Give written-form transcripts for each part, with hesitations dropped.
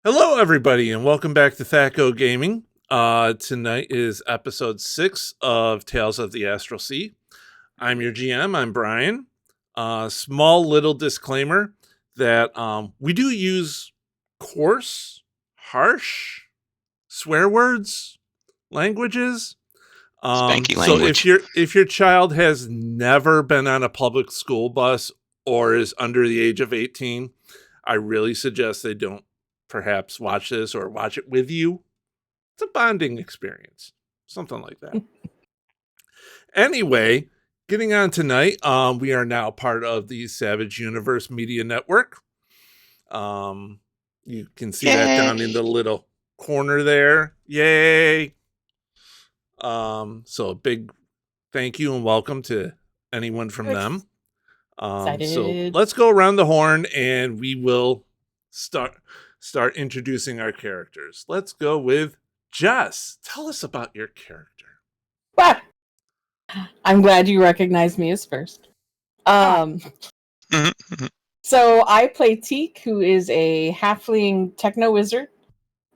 Hello, everybody, and welcome back to Thaco Gaming. Tonight is episode 6 of Tales of the Astral Sea. I'm your GM. I'm Brian. Small little disclaimer that we do use coarse, harsh swear words, languages. Spanky So language. if your child has never been on a public school bus or is under the age of 18, I really suggest they don't perhaps watch this or watch it with you. It's a bonding experience, something like that. Anyway, getting on tonight, we are now part of the Savage Universe Media Network. You can see that down in the little corner there. Yay! So a big thank you and welcome to anyone from them. So let's go around the horn and we will start introducing our characters. Let's go with Jess. Tell us about your character. Well, I'm glad you recognized me as first. So I play Teak, who is a halfling techno wizard.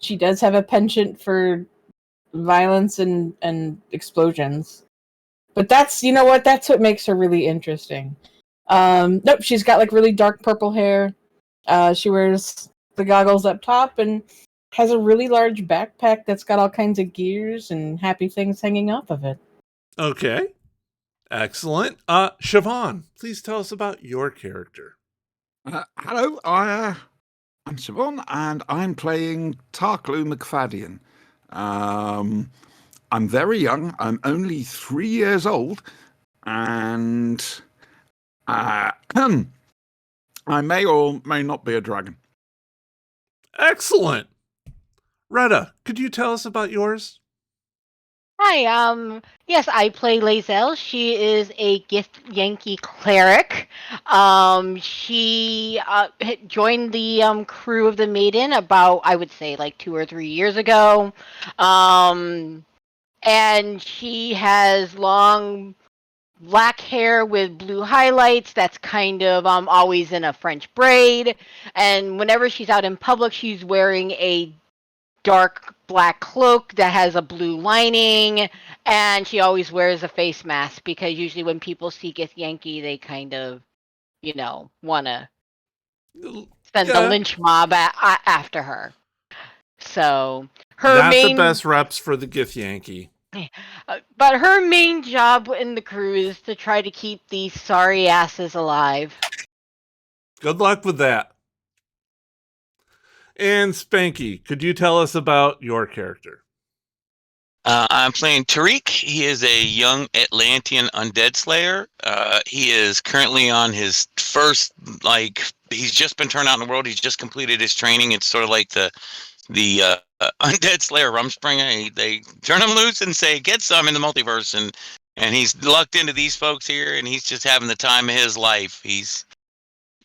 She does have a penchant for violence and explosions. But that's what makes her really interesting. Nope, she's got like really dark purple hair. She wears the goggles up top and has a really large backpack that's got all kinds of gears and happy things hanging off of it. Okay. Excellent. Siobhan, please tell us about your character. Hello, I'm Siobhan, and I'm playing Tarklu McFadden. I'm very young. I'm only 3 years old, and I may or may not be a dragon. Excellent. Retta, could you tell us about yours? Hi, yes, I play Lazel. She is a Gift Yankee cleric. She joined the crew of the Maiden about, I would say, like 2 or 3 years ago. And she has long black hair with blue highlights that's kind of always in a French braid. And whenever she's out in public, she's wearing a dark black cloak that has a blue lining, and she always wears a face mask because usually when people see Gith Yankee, they kind of, want to send the lynch mob after her. So Not the best reps for the Gith Yankee. But her main job in the crew is to try to keep these sorry asses alive. Good luck with that. And Spanky, could you tell us about your character? I'm playing Tariq. He is a young Atlantean undead slayer. He is currently on his first, he's just been turned out in the world. He's just completed his training. It's sort of like the undead slayer Rumspringer. They turn him loose and say, get some in the multiverse. And he's lucked into these folks here, and he's just having the time of his life. He's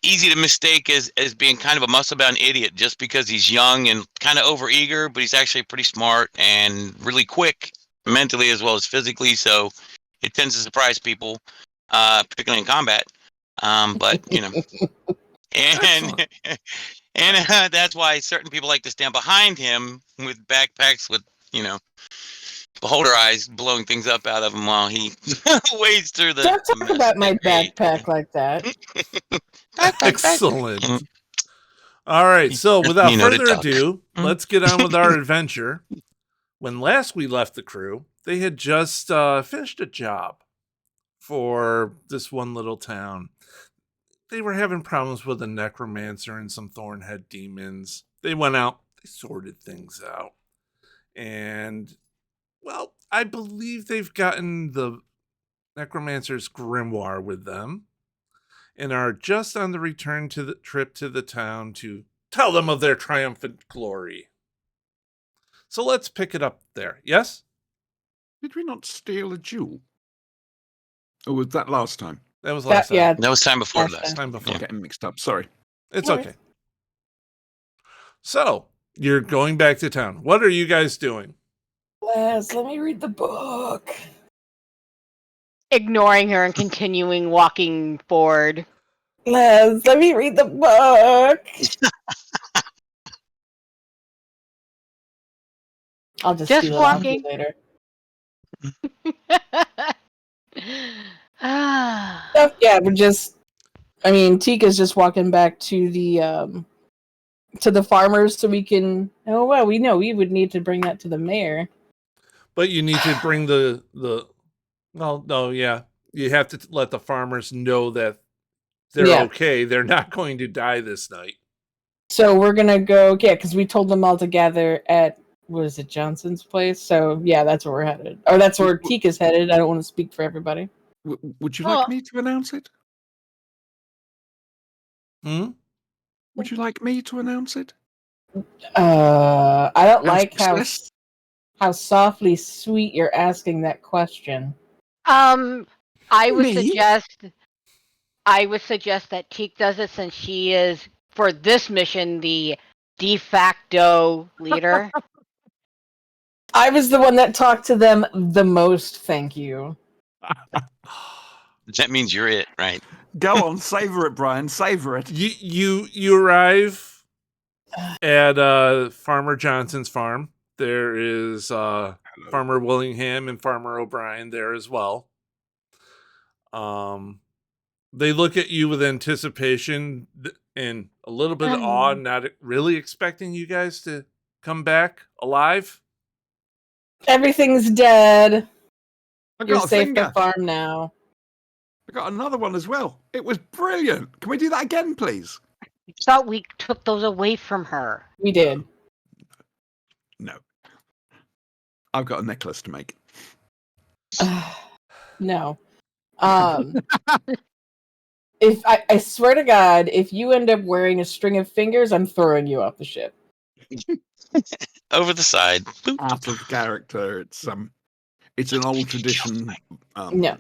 easy to mistake as being kind of a muscle-bound idiot just because he's young and kind of overeager, but he's actually pretty smart and really quick mentally as well as physically, so it tends to surprise people, particularly in combat. But, and that's why certain people like to stand behind him with backpacks with, beholder eyes blowing things up out of him while he wades through the... Don't talk about my backpack like that. Excellent. All right, so without further ado, let's get on with our adventure. When last we left the crew, they had just finished a job for this one little town. They were having problems with a necromancer and some thornhead demons. They went out, they sorted things out. And, well, I believe they've gotten the necromancer's grimoire with them and are just on the return to the trip to the town to tell them of their triumphant glory. So let's pick it up there. Yes? Did we not steal a jewel? Or was that last time? That was last time. Yeah, that was time before last. Time before. I'm getting mixed up. Sorry. It's okay. So, you're going back to town. What are you guys doing? Les, let me read the book. Ignoring her and continuing walking forward. Les, let me read the book. I'll just Just steal it off you walking. later. Ah. So, yeah, we're just. I mean, Tika's just walking back to the farmers so we can. Oh well, we know we would need to bring that to the mayor. But you need to bring the. Well, no, yeah, you have to let the farmers know that they're okay. They're not going to die this night. So we're gonna go, because we told them all to gather at, what is it, Johnson's place? So yeah, that's where we're headed, or that's where Tika's headed. I don't want to speak for everybody. Would you like me to announce it? Would you like me to announce it? I don't like how softly sweet you're asking that question. I would suggest that Teak does it since she is, for this mission, the de facto leader. I was the one that talked to them the most, thank you. That means you're it, right? Go on, savor it, Brian. Savor it. You arrive at Farmer Johnson's farm. There is Farmer Willingham and Farmer O'Brien there as well. They look at you with anticipation and a little bit of awe, not really expecting you guys to come back alive. Everything's dead. You're safe finger. to farm now. I got another one as well. It was brilliant. Can we do that again, please? I thought we took those away from her. We did. No. I've got a necklace to make. No. If I swear to God, if you end up wearing a string of fingers, I'm throwing you off the ship. Over the side. Boop. Out of character. It's an old tradition. No.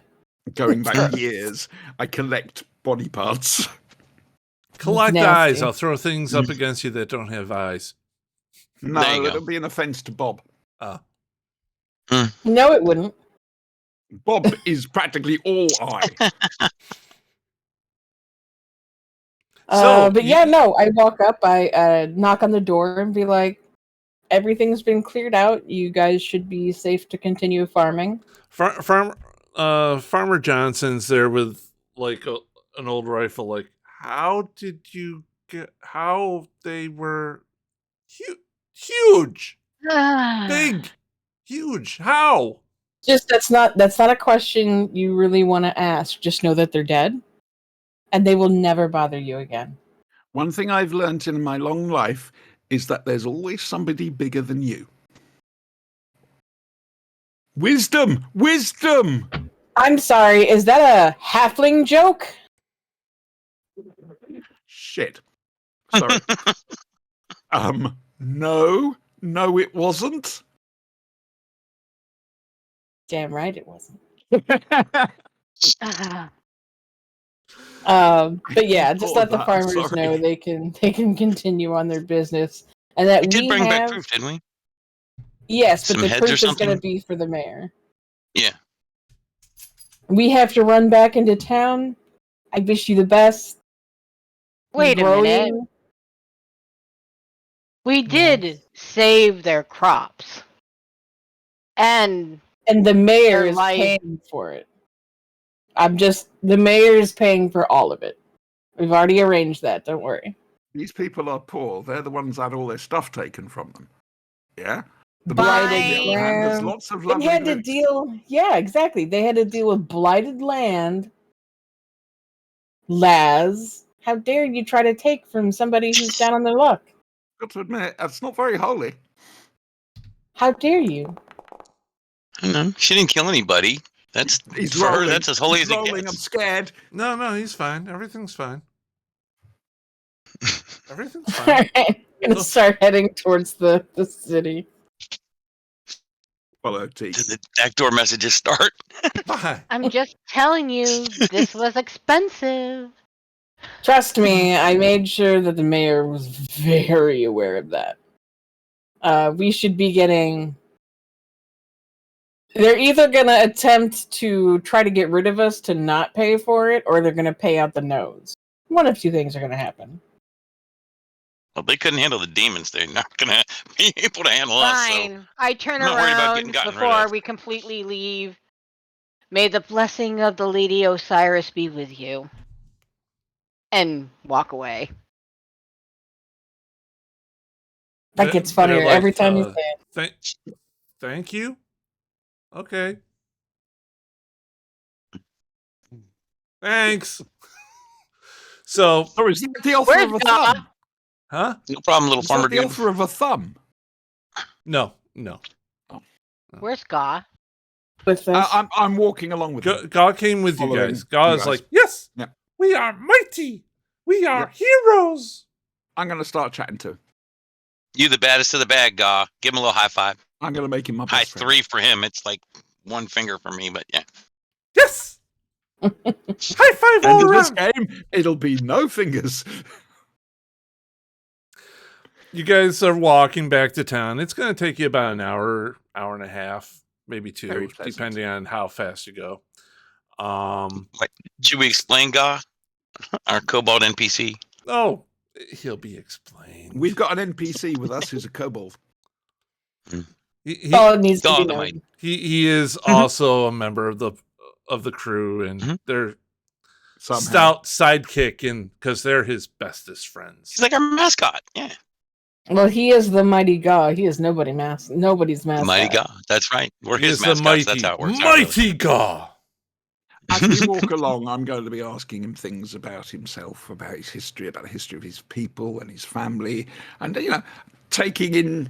Going back years, I collect body parts. Collect eyes. I'll throw things up against you that don't have eyes. No, it'll be an offense to Bob. No, it wouldn't. Bob is practically all eye. But yeah, no, I walk up, I knock on the door and be like, everything's been cleared out. You guys should be safe to continue farming. Farmer Johnson's there with like an old rifle. Like, how did you get? How they were huge, big, huge. How? Just that's not a question you really want to ask. Just know that they're dead, and they will never bother you again. One thing I've learned in my long life is that there's always somebody bigger than you. Wisdom! Wisdom! I'm sorry, is that a halfling joke? Shit. Sorry. No, it wasn't. Damn right it wasn't. But yeah, just let the farmers know they can continue on their business, and that we did bring back proof, didn't we? Yes, but the proof is going to be for the mayor. Yeah. We have to run back into town. I wish you the best. Wait a minute. We did save their crops. And the mayor is paying for it. The mayor is paying for all of it. We've already arranged that, don't worry. These people are poor. They're the ones that had all their stuff taken from them. Yeah? The blighted land. There's lots of lovely They had to deal. Yeah, exactly. They had to deal with blighted land. Laz, how dare you try to take from somebody who's down on their luck? Got to admit, that's not very holy. How dare you? I don't know. She didn't kill anybody. That's he's for rolling. her. That's as holy he's as rolling. it gets. I'm scared. No, he's fine. Everything's fine. Everything's fine. All right, I'm gonna start heading towards the city. Follow T. Did the backdoor messages start? Bye. I'm just telling you, this was expensive. Trust me, I made sure that the mayor was very aware of that. We should be getting... They're either going to attempt to try to get rid of us to not pay for it, or they're going to pay out the nose. One of two things are going to happen. Well, they couldn't handle the demons. They're not gonna be able to handle us. So Fine. I turn I'm not worried about getting around gotten rid before of. we completely leave. May the blessing of the Lady Osiris be with you. And walk away. That gets They're funnier like, every time you say it. Thank you. Okay. Thanks. So, is that the offer Where's of a God? thumb? huh? No problem, little Is farmer that the dude. offer of a thumb? No. Where's God? With this. I'm walking along with you. God came with you Following guys. God you is guys. like, yes, Yeah. we are mighty. We are Yep. heroes. I'm going to start chatting to him. You the baddest of the bad, Gaw. Give him a little high five. I'm going to make him my High best friend. 3 for him. It's like 1 finger for me, but yeah. Yes. High five all End of this around. game, it'll be no fingers. You guys are walking back to town. It's going to take you about an hour and a half, maybe 2, Very pleasant. depending on how fast you go. Should we explain Gaw? Our kobold NPC. Oh, he'll be explained. We've got an NPC with us who's a kobold. He it needs to Gaw be the known. mighty. he is also a member of the crew, and they're Somehow. stout sidekick, and because they're his bestest friends. He's like our mascot. Yeah. Well, he is the mighty God. He is nobody's The mascot. mighty Gaw. That's right. We're He his is the mascots. mighty, That's how it works. mighty God. As we walk along, I'm going to be asking him things about himself, about his history, about the history of his people and his family, and taking in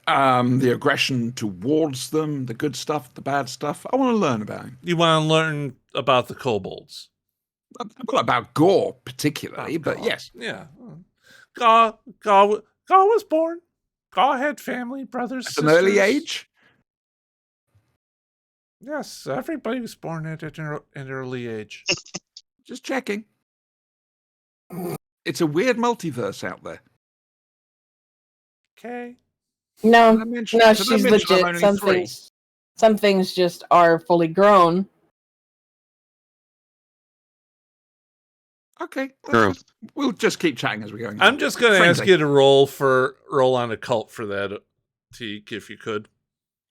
the aggression towards them, the good stuff, the bad stuff. I want to learn about him. You want to learn about the kobolds? Well, about Gore particularly, About but Gaw. yes. Yeah. Gaw was born. Gaw had family, brothers, At sisters. an early age. Yes, everybody was born at an early age. Just checking. It's a weird multiverse out there. Okay. No, Did I mention- no, did I she's mention I'm legit. only 3? Some things just are fully grown. Okay. True. We'll just keep chatting as we're going. I'm just going to ask Friendly. you to roll on occult for that, Teak, if you could.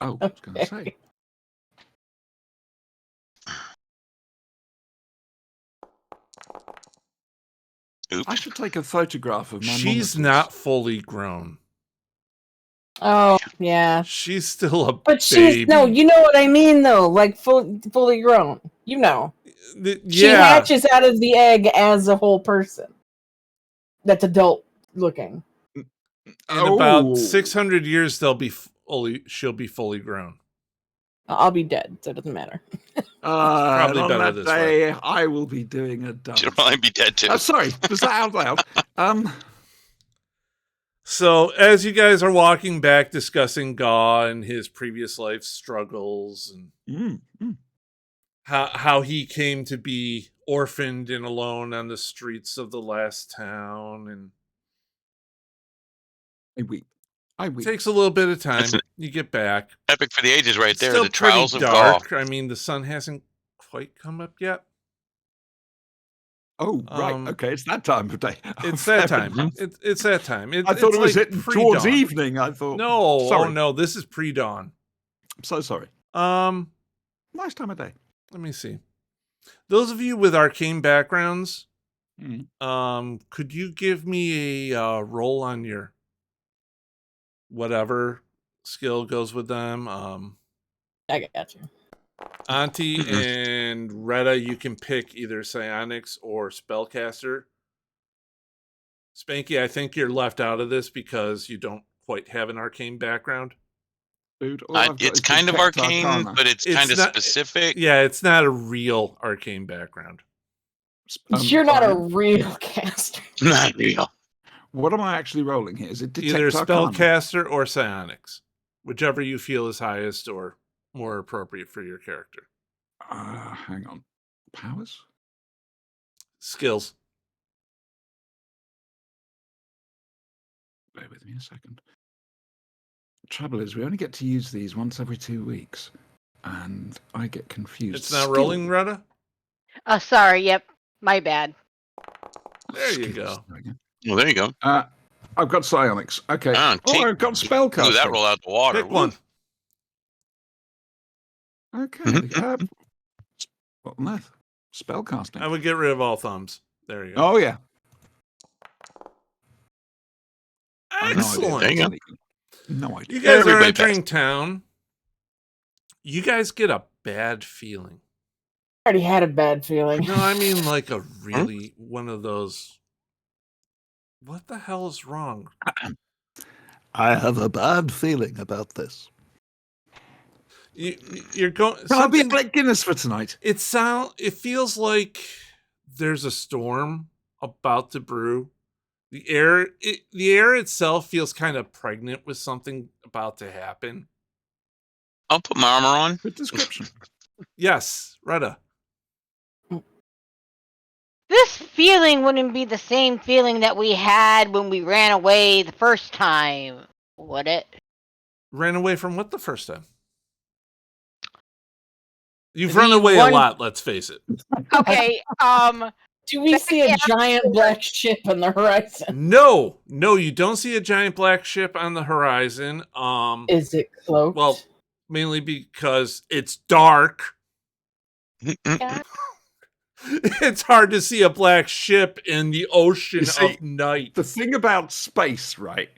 Oh, I was going to say. Oops. I should take a photograph of my She's monitors. not fully grown. Oh, yeah. She's still a But she's baby. no, you know what I mean though, like fully grown. You know, she Yeah. hatches out of the egg as a whole person. That's adult looking. In about Oh. 600 years, she'll be fully grown. I'll be dead, so it doesn't matter. Probably on better that this day, I will be doing a dance. She'll probably be dead too. Sorry, was that out loud? So, as you guys are walking back, discussing Gaw and his previous life struggles, and how he came to be orphaned and alone on the streets of the last town, and I weep. it takes a little bit of time. It's an You get back. Epic for the ages, right It's there. still The trials pretty of Gaw. dark. I mean, the sun hasn't quite come up yet. Oh, right. Okay, it's that time of day. It's that time. It's that time. I thought it was like hitting towards pre-dawn. evening. I thought. No, sorry. oh no, this is pre-dawn. I'm so sorry. Nice time of day. Let me see. Those of you with arcane backgrounds, could you give me a roll on your whatever skill goes with them? I got you. Auntie and Retta, you can pick either psionics or spellcaster. Spanky, I think you're left out of this because you don't quite have an arcane background. Dude, all I've got It's is kind of Detect arcane, Arcana. but it's It's kind of not- specific. Yeah, it's not a real arcane background. You're not a fine. real caster. Not real. What am I actually rolling here? Is it Detect Either Arcana? spellcaster or psionics, whichever you feel is highest or more appropriate for your character. Hang on. Powers? Skills. Bear with me a second. The trouble is, we only get to use these once every 2 weeks, and I get confused. It's not rolling, Retta? Sorry, yep. My bad. There you Skills. go. There we go. Well, there you go. I've got psionics. Okay. I've got spellcasting. Blew that roll out the water. Pick one. Okay. What on earth? Spellcasting. I would get rid of all thumbs. There you go. Oh, yeah. Excellent. No idea. You guys are entering town. You guys get a bad feeling. I already had a bad feeling. No, I mean like a really one of those. What the hell is wrong? I have a bad feeling about this. You're going. Can I be a Black Guinness for tonight? It feels like there's a storm about to brew. The air itself feels kind of pregnant with something about to happen. I'll put my armor on. Good description. Yes, Retta. This feeling wouldn't be the same feeling that we had when we ran away the first time, would it? Ran away from what the first time? You've run away a lot, let's face it. Okay, do we see a giant black ship on the horizon? No, you don't see a giant black ship on the horizon. Is it cloaked? Well, mainly because it's dark. Yeah. It's hard to see a black ship in the ocean of night. The thing about space, right?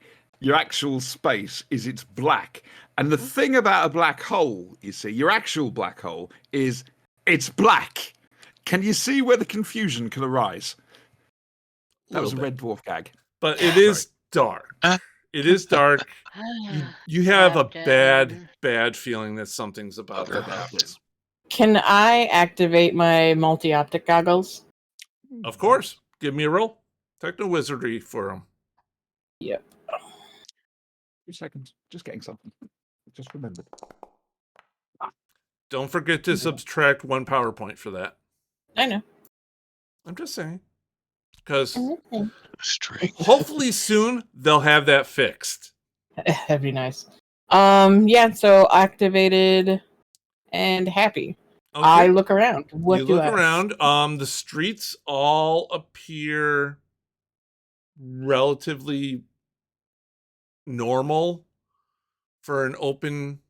Your actual space is it's black. And the thing about a black hole, you see, your actual black hole is it's black. Can you see where the confusion can arise? That was a Red Dwarf gag. But it is dark. It is dark. You have a bad feeling that something's about to happen. Can I activate my multi-optic goggles? Of course. Give me a roll. Techno wizardry for them. Yep. 2 seconds. Just getting something. Just remembered. Don't forget to subtract 1 PowerPoint for that. I know. I'm just saying. Because hopefully soon they'll have that fixed. That'd be nice. Yeah, so activated and happy. Okay. I look around. What do I around? The streets all appear relatively normal for an opening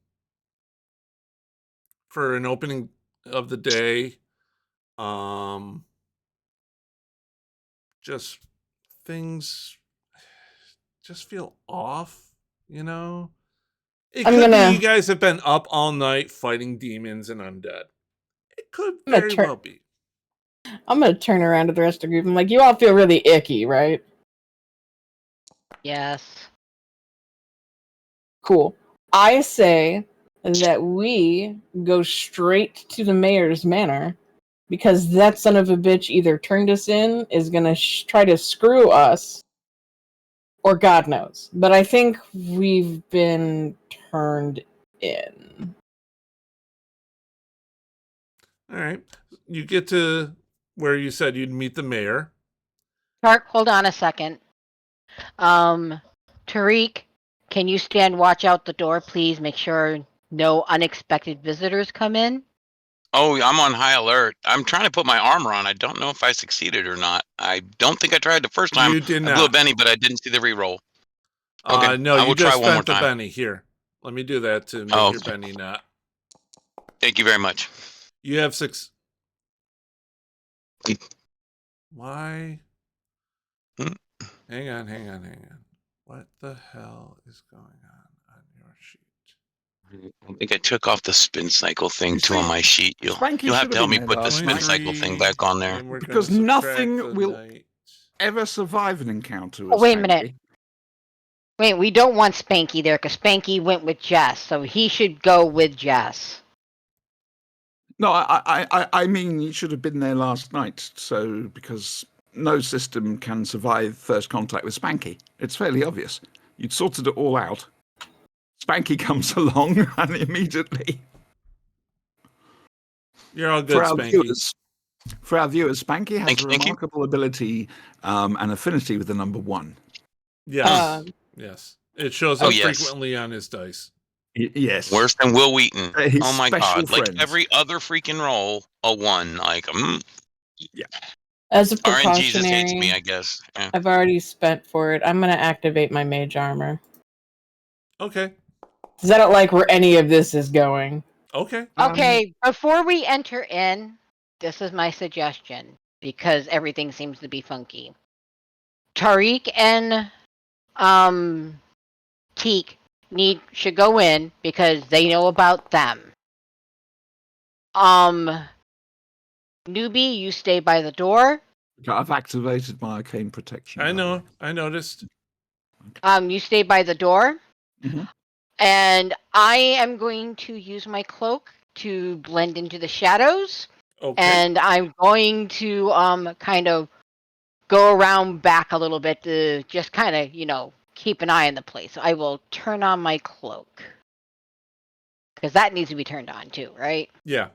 of the day. Just things just feel off, you know? It could be you guys have been up all night fighting demons and undead. It could very well be. I'm going to turn around to the rest of the group. I'm like, you all feel really icky, right? Yes. Cool. I say that we go straight to the mayor's manor because that son of a bitch either turned us in, is going to try to screw us, or God knows. But I think we've been turned in. All right. You get to where you said you'd meet the mayor. Tark, hold on a second. Tariq, can you stand watch out the door, please? Make sure no unexpected visitors come in. Oh, I'm on high alert. I'm trying to put my armor on. I don't know if I succeeded or not. I don't think I tried the first time. You did not. I blew a Benny, but I didn't see the reroll. Okay, no, I will try one more time. Benny. Here, let me do that to make your Benny not. Thank you very much. You have 6. Why? Hang on. What the hell is going on your sheet? I think I took off the spin cycle thing too on my sheet. You'll have to help me put the spin cycle thing back on there. Because nothing will ever survive an encounter with wait a minute. Wait, we don't want Spanky there because Spanky went with Jess, so he should go with Jess. No, I mean, you should have been there last night. So, because no system can survive first contact with Spanky. It's fairly obvious. You'd sorted it all out. Spanky comes along and immediately. You're all good, Spanky. For our viewers, Spanky has a remarkable ability and affinity with the number 1. Yes. Yes. It shows up frequently on his dice. Yes. Worse than Will Wheaton. Oh my god. Friends. Like every other freaking roll, a 1. Like, Yeah. As a RNG just hates precautionary, me, I guess. Yeah. I've already spent for it. I'm going to activate my mage armor. Okay. Because I don't like where any of this is going. Okay. Okay, before we enter in, this is my suggestion because everything seems to be funky. Tariq and Teak should go in because they know about them. Newbie, you stay by the door. I've activated my arcane protection. I know. I noticed. You stay by the door. Mm-hmm. And I am going to use my cloak to blend into the shadows. Okay. And I'm going to kind of go around back a little bit to just kind of, keep an eye on the place. So I will turn on my cloak. Because that needs to be turned on too, right? Yeah.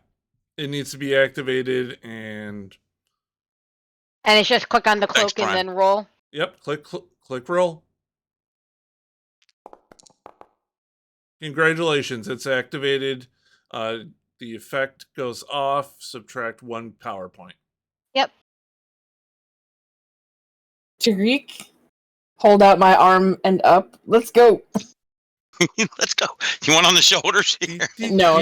It needs to be activated and... And it's just click on the cloak and then roll? Yep. Click roll. Congratulations. It's activated. The effect goes off. Subtract 1 power point. Yep. Tariq, hold out my arm and up. Let's go. Let's go. You want on the shoulders here? No.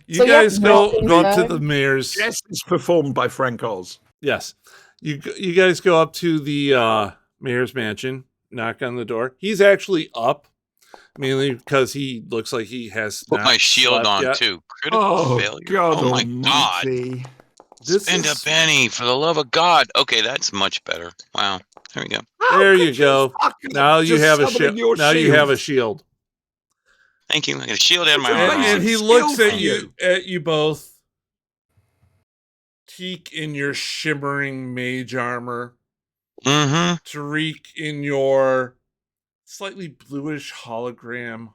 You guys go up to inside. the mayor's. Yes, it's performed by Frank Oz. Yes. You guys go up to the mayor's mansion, knock on the door. He's actually up, mainly because he looks like he has Put my shield on yet. too. Critical failure. God oh my almighty. god. Spend a penny for the love of God. Okay, that's much better. Wow. There we go. There you go. Now you have a shield. Now you have a shield. Thank you. I got a shield and my armor. And he looks at you both. Teak in your shimmering mage armor. Mm-hmm. Tariq in your slightly bluish hologram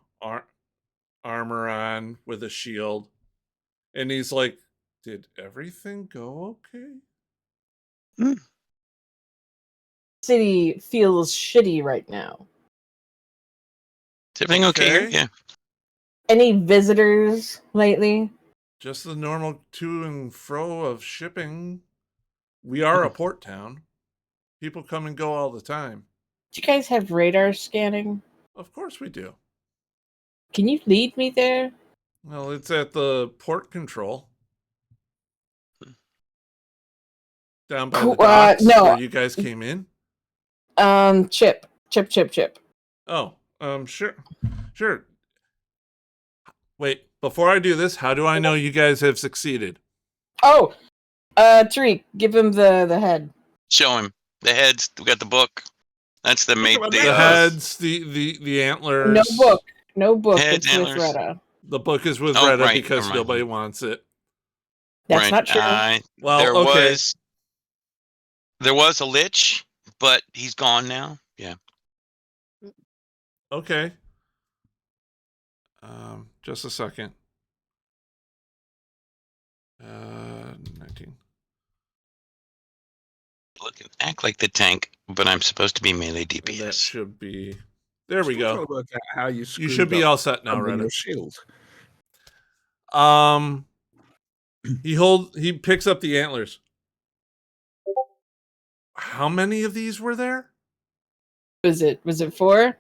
armor on with a shield. And he's like, did everything go okay? City feels shitty right now. Is everything okay here? Yeah. Any visitors lately? Just the normal to and fro of shipping. We are a port town. People come and go all the time. Do you guys have radar scanning? Of course we do. Can you lead me there? Well, it's at the port control. Down by the docks where you guys came in. Chip. Oh, sure. Wait, before I do this, how do I know you guys have succeeded? Oh, Tariq, give him the head. Show him the heads. We got the book. That's the mate. The heads, the antlers. No book. Heads, it's antlers. with Retta. The book is with Retta because nobody wants it. That's not true. Well, there was a lich, but he's gone now. Yeah. Okay. Just a second. 19. Look and act like the tank, but I'm supposed to be melee DPS. And that should be. There we go. Work out how you should be all set now, Reddit. Shield. He picks up the antlers. How many of these were there? Was it 4?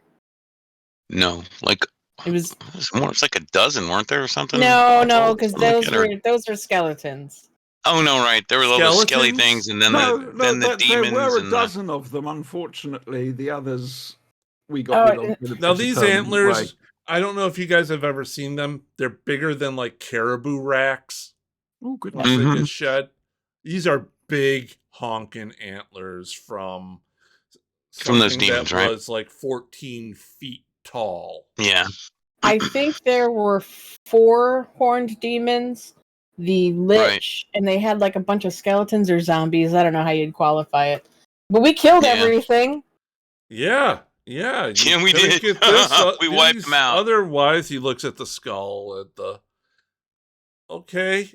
No, like it was more. It's like a dozen, weren't there, or something? No, because those are skeletons. Oh no, right. There were little skelly things, and then the demons. There were a dozen of them. Unfortunately, the others we got rid of. Now these antlers, I don't know if you guys have ever seen them. They're bigger than like caribou racks. Oh, good. Once they get shed. These are big honking antlers from those demons, that was like 14 feet tall. Yeah. I think there were 4 horned demons, the lich, and they had like a bunch of skeletons or zombies. I don't know how you'd qualify it. But we killed everything. Yeah. Yeah, we did. We wiped them out. Otherwise, he looks at the skull at the... Okay,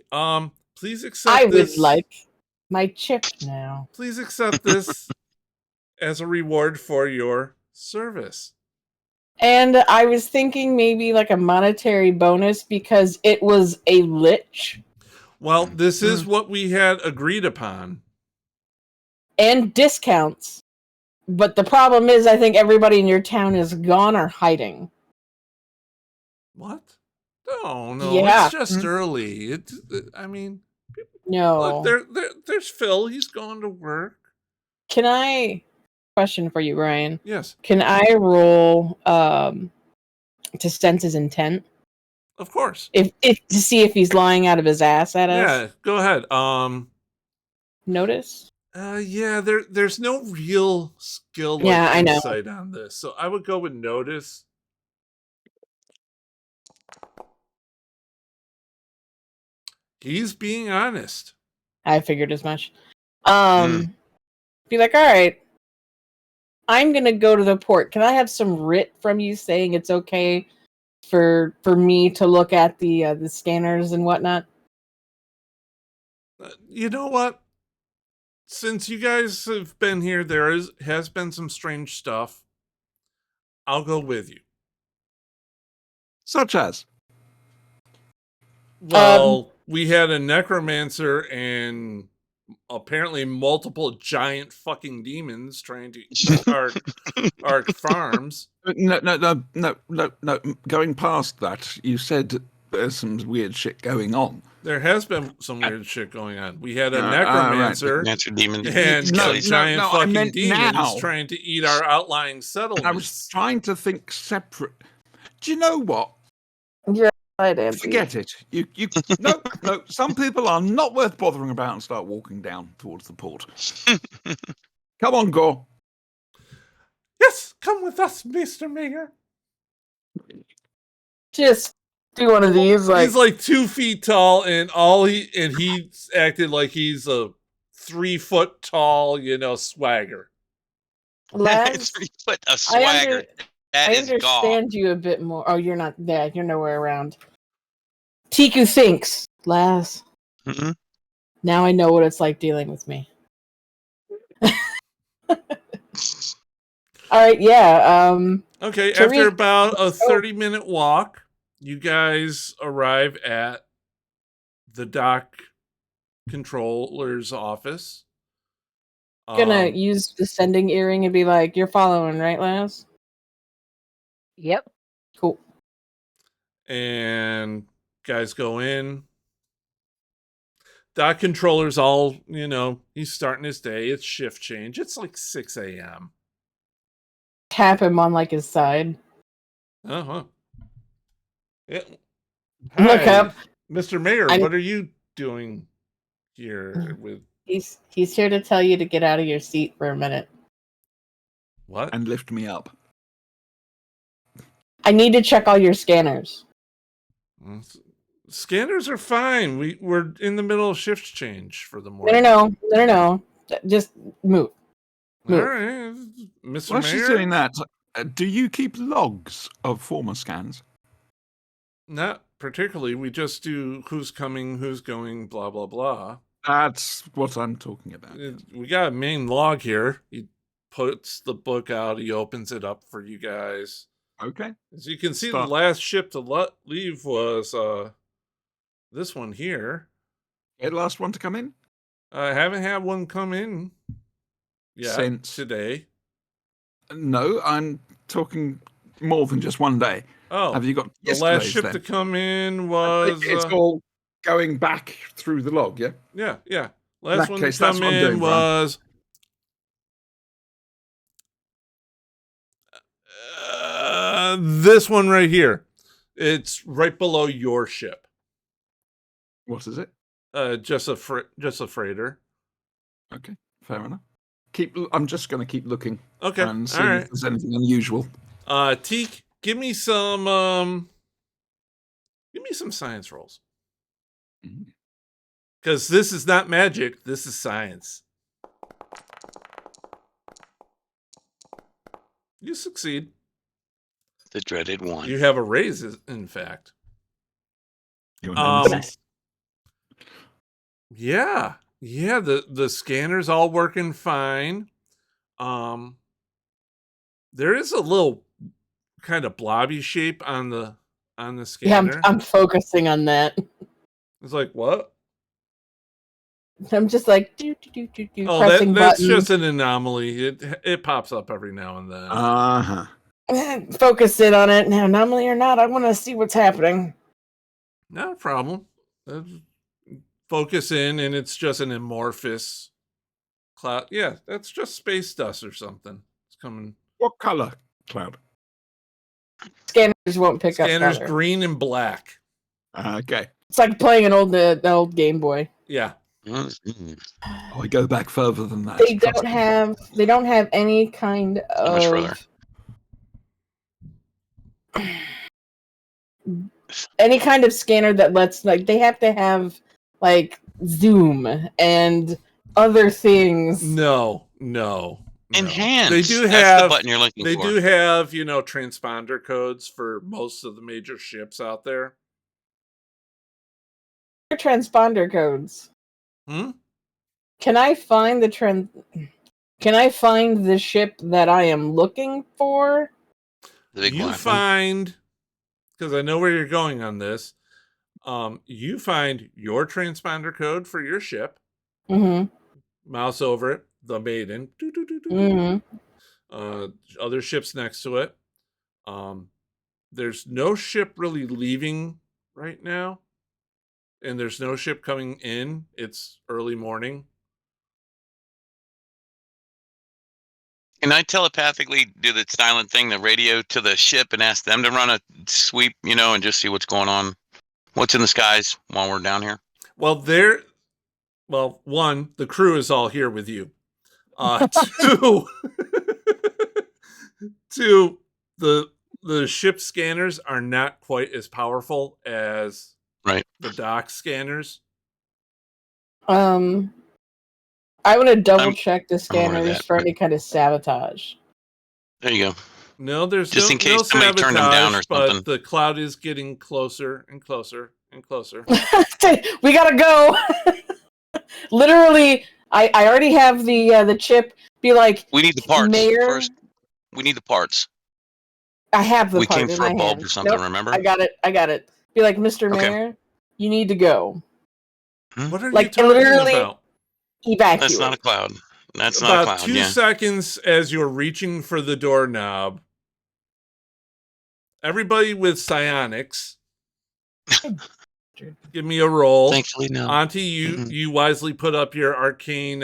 please accept I this. would like my chip now. Please accept this as a reward for your service. And I was thinking maybe like a monetary bonus because it was a lich. Well, this is what we had agreed upon. And discounts. But the problem is, I think everybody in your town is gone or hiding. What? No, Yeah. it's just early. I mean, No. look, there's Phil. He's going to work. Can I... Question for you, Ryan. Yes. Can I roll to sense his intent? Of course. If to see if he's lying out of his ass at us? Yeah, go ahead. Notice? Yeah, there's no real skill I know. insight on this. So I would go with notice. He's being honest. I figured as much. Be like, all right, I'm gonna go to the port. Can I have some writ from you saying it's okay for me to look at the scanners and whatnot? You know what? Since you guys have been here, has been some strange stuff. I'll go with you. Such as? Well, we had a necromancer and apparently multiple giant fucking demons trying to eat our farms. No. Going past that, you said there's some weird shit going on. There has been some weird shit going on. We had a necromancer demon and giant fucking demons trying to eat our outlying settlements. I was trying to think separate. Do you know what? You're right, Andy. Forget it. You no. Some people are not worth bothering about and start walking down towards the port. Come on, Gore. Yes, come with us, Mr. Mayor. Just do one of these. He's like 2 feet tall, and he's acted like he's a 3 foot tall, swagger. Laz, 3 foot a swagger. I understand you a bit more. Oh, you're not there. You're nowhere around. Tiku thinks, Laz. Mm-hmm. Now I know what it's like dealing with me. All right, yeah. Okay, after about a 30-minute walk, you guys arrive at the dock controller's office. Gonna use the sending earring and be like, "You're following, right, Laz?" Yep. Cool. And guys go in. Dock controller's all, he's starting his day. It's shift change. It's like 6 a.m. Tap him on his side. Uh-huh. Yeah. Look up. Mr. Mayor, what are you doing here with... He's here to tell you to get out of your seat for a minute. What? And lift me up. I need to check all your scanners. Scanners are fine. We're in the middle of shift change for the morning. No. Just move. All right, Mr. While Mayor. she's doing that, do you keep logs of former scans? Not particularly. We just do who's coming, who's going, blah, blah, blah. That's what I'm talking about. We got a main log here. He puts the book out. He opens it up for you guys. Okay. As you can see, the last ship to leave was this one here. The last one to come in? I haven't had one come in yet Since today. No, I'm talking more than just one day. Oh, have you got the last ship to come in was? It's all going back through the log, yeah. Yeah. Last one to come in was. This one right here. It's right below your ship. What is it? Just a freighter. Okay, fair enough. I'm just going to keep looking. Okay, and see if there's anything unusual. Teak, give me some science rolls. Because this is not magic. This is science. You succeed. The dreaded one. You have a raise, in fact. Yeah. The scanner's all working fine. There is a little kind of blobby shape on the scanner. Yeah, I'm focusing on that. It's like, what? I'm just like Oh, pressing that's buttons. just an anomaly. It pops up every now and then. Uh-huh. Focus in on it. Now, anomaly or not, I want to see what's happening. Not a problem. Focus in, and it's just an amorphous cloud. Yeah, that's just space dust or something. It's coming. What color cloud? Scanners won't pick up Scanners color. green and black. Okay. It's like playing an old Game Boy. Yeah. Oh, I go back further than that. They don't have any kind Much further. of any kind of scanner that lets, like, they have to have like zoom and other things. No. Enhance. They do That's have the button you're looking They for. do have, transponder codes for most of the major ships out there. Transponder codes. Hmm? Can I find the ship that I am looking for? The big You black one. find, because I know where you're going on this. You find your transponder code for your ship. Mm-hmm. Mouse over it. The Maiden. Mm-hmm. Other ships next to it. There's no ship really leaving right now, and there's no ship coming in. It's early morning. Can I telepathically do the silent thing, the radio to the ship, and ask them to run a sweep, and just see what's going on, what's in the skies while we're down here? Well, one, the crew is all here with you. Two, the ship scanners are not quite as powerful as the dock scanners. I want to double check the scanners for any kind of sabotage. There you go. No, there's just no, in case no somebody sabotage, turned them down or something. but the cloud is getting closer and closer and closer. We gotta go. Literally, I already have the chip. Be like, we need the parts Mayor, first. We need the parts. I have the we part came in for my a bulb hand. or something. Nope, remember? I got it. Be like, Mr. Mayor, you need to go. What are like, you talking about? Evacuate. That's not a cloud. That's about not a cloud. 2 seconds as you're reaching for the doorknob. Everybody with psionics, give me a roll. Thankfully, no. Auntie, you wisely put up your arcane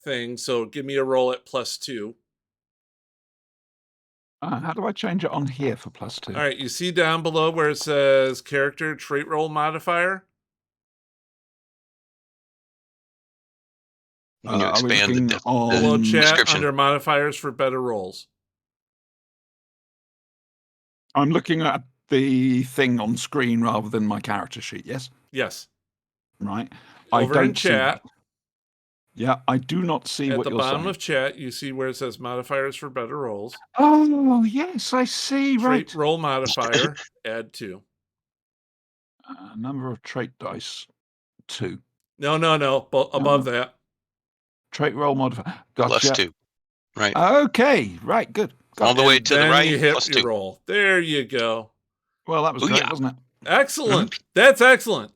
thing, so give me a roll at +2. How do I change it on here for +2? All right, you see down below where it says character trait roll modifier? When you expand the below chat description. under modifiers for better rolls. I'm looking at the thing on screen rather than my character sheet, yes? Yes. Right. Over I don't in chat. See yeah, I do not see what you're saying. At the bottom of chat, you see where it says modifiers for better rolls. Oh, yes, I see. Trait roll modifier, add 2. Number of trait dice, 2. No. Above that. Trait roll modifier. Gotcha. +2. Right. Okay. Right. Good. All the way to the right. You hit +2. your roll. There you go. Well, that was great, wasn't it? Excellent. That's excellent.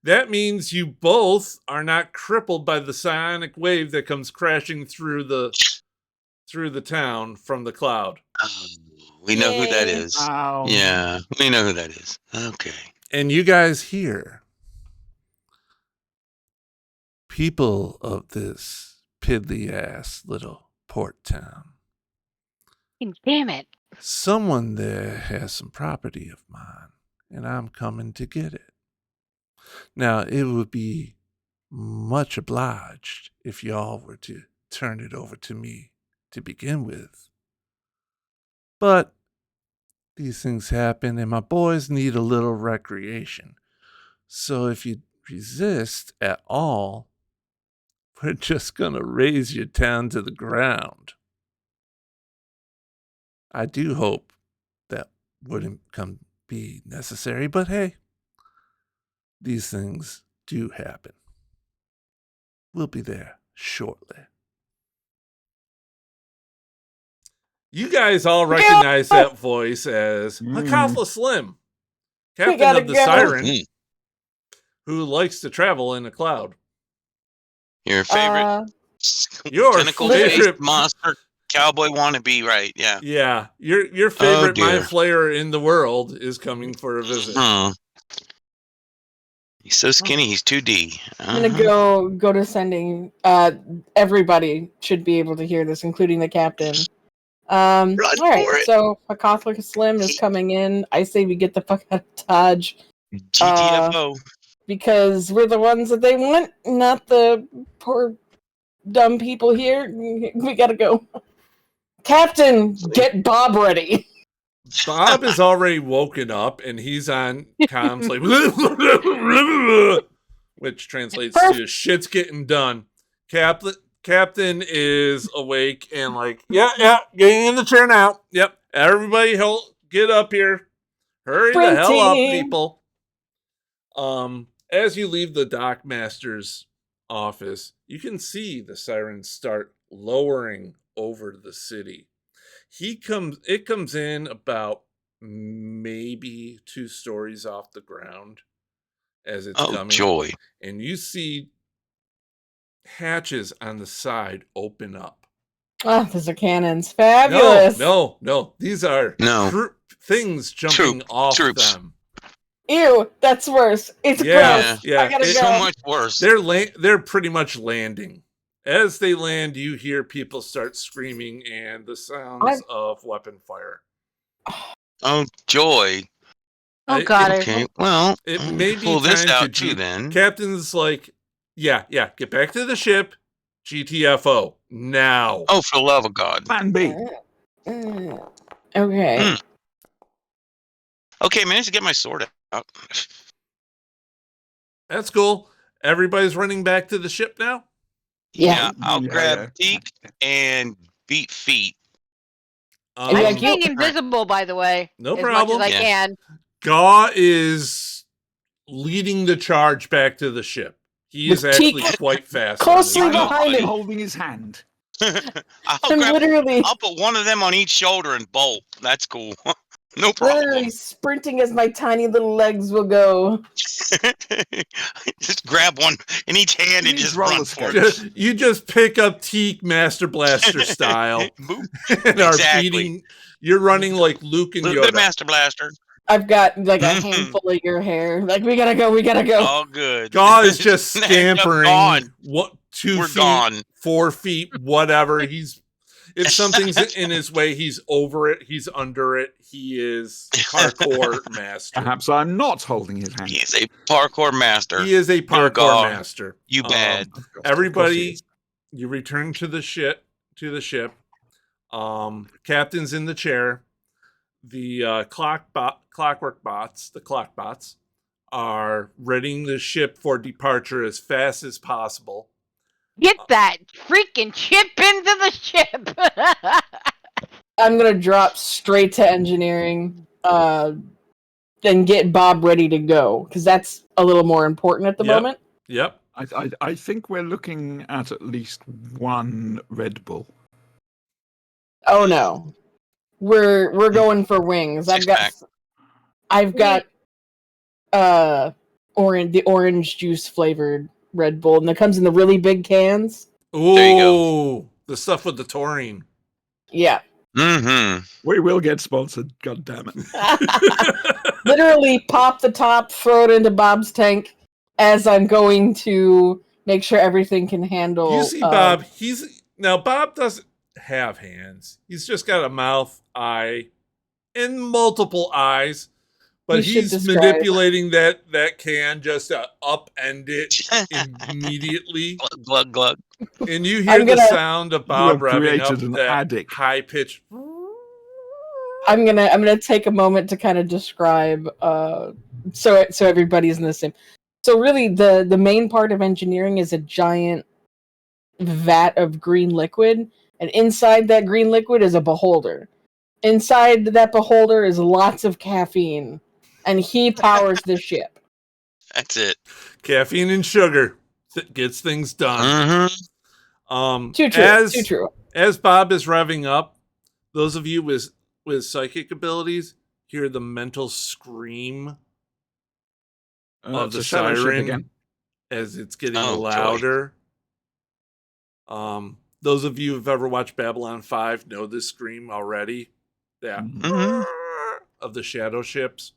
That means you both are not crippled by the psionic wave that comes crashing through the town from the cloud. We know who that is. Wow. Yeah, we know who that is. Okay. And you guys here, people of this piddly ass little port town. Damn it. Someone there has some property of mine, and I'm coming to get it. Now, it would be much obliged if y'all were to turn it over to me to begin with. But these things happen, and my boys need a little recreation. So if you resist at all, we're just going to raze your town to the ground. I do hope that wouldn't be necessary, but hey, these things do happen. We'll be there shortly. You guys all recognize that voice as Hakafla Slim, captain of the Siren, who likes to travel in a cloud. Your favorite Your favorite monster cowboy wannabe, right? Yeah. Yeah, your favorite dear. mind flayer in the world is coming for a visit. He's so skinny, he's 2D. I'm gonna go to sending. Everybody should be able to hear this, including the captain. All right, so Hakothlic Slim is coming in. I say we get the fuck out of Dodge. GTFO. Because we're the ones that they want, not the poor dumb people here. We gotta go. Captain, get Bob ready. Bob is already woken up and he's on comms like, which translates to shit's getting done. Captain is awake and like, yeah, getting in the chair now. Yep, everybody, get up here. Hurry the hell up, people. As you leave the dockmaster's office, you can see the sirens start lowering over the city. It comes in about maybe 2 stories off the ground as it's coming. Joy. And you see hatches on the side open up. Oh, those are cannons. Fabulous. No. These are things jumping off them. Ew, that's worse. It's gross. Yeah, I gotta it's go. so much worse. They're pretty much landing. As they land, you hear people start screaming and the sounds of weapon fire. Oh, joy. Oh, God. Okay, well, it may be pull this time out too, then. Captain's like, yeah, get back to the ship. GTFO, now. Oh, for the love of God. Plan B. Okay. Okay, managed to get my sword out. That's cool. Everybody's running back to the ship now? Yeah, I'll grab Teak and beat feet. I'm staying invisible, by the way. No problem. As much as I can. Gaw is leading the charge back to the ship. He is actually quite fast. Closely behind him, holding his hand. I'll put one of them on each shoulder and bolt. That's cool. No problem. Literally sprinting as my tiny little legs will go. Just grab one in each hand and just run for it. You just pick up Teak Master Blaster style. And are beating. You're running like Luke and Yoda. Little bit of Master Blaster. I've got like a handful of your hair. Like, we gotta go. All good. Gaw is just scampering. 2 We're feet, gone. 4 feet, whatever. If something's in his way, he's over it. He's under it. He is parkour master. Perhaps I'm not holding his hand. He is a parkour master. He is a parkour master. You bad. Everybody, you return to the ship. Captain's in the chair. The clockwork bots, the clock bots, are readying the ship for departure as fast as possible. Get that freaking chip into the ship. I'm gonna drop straight to engineering, then get Bob ready to go, because that's a little more important at the moment. Yep. I think we're looking at least 1 Red Bull. Oh no, we're going for wings. I've got the orange juice flavored Red Bull, and it comes in the really big cans. Ooh, there you go. The stuff with the taurine. Yeah. Mm-hmm. We will get sponsored. God damn it! Literally pop the top, throw it into Bob's tank as I'm going to make sure everything can handle. You see, Bob. Bob doesn't have hands. He's just got a mouth, eye, and multiple eyes. But he's manipulating that can just to upend it immediately. Glug, glug. And you hear the sound of Bob revving up that high pitch. I'm gonna take a moment to kind of describe so everybody's in the same. So really the main part of engineering is a giant vat of green liquid, and inside that green liquid is a beholder. Inside that beholder is lots of caffeine. And he powers the ship. That's it. Caffeine and sugar gets things done. Mm-hmm. Too true. As Bob is revving up, those of you with psychic abilities hear the mental scream of the siren as it's getting louder Those of you who've ever watched Babylon 5 know this scream already. That of the shadow ships.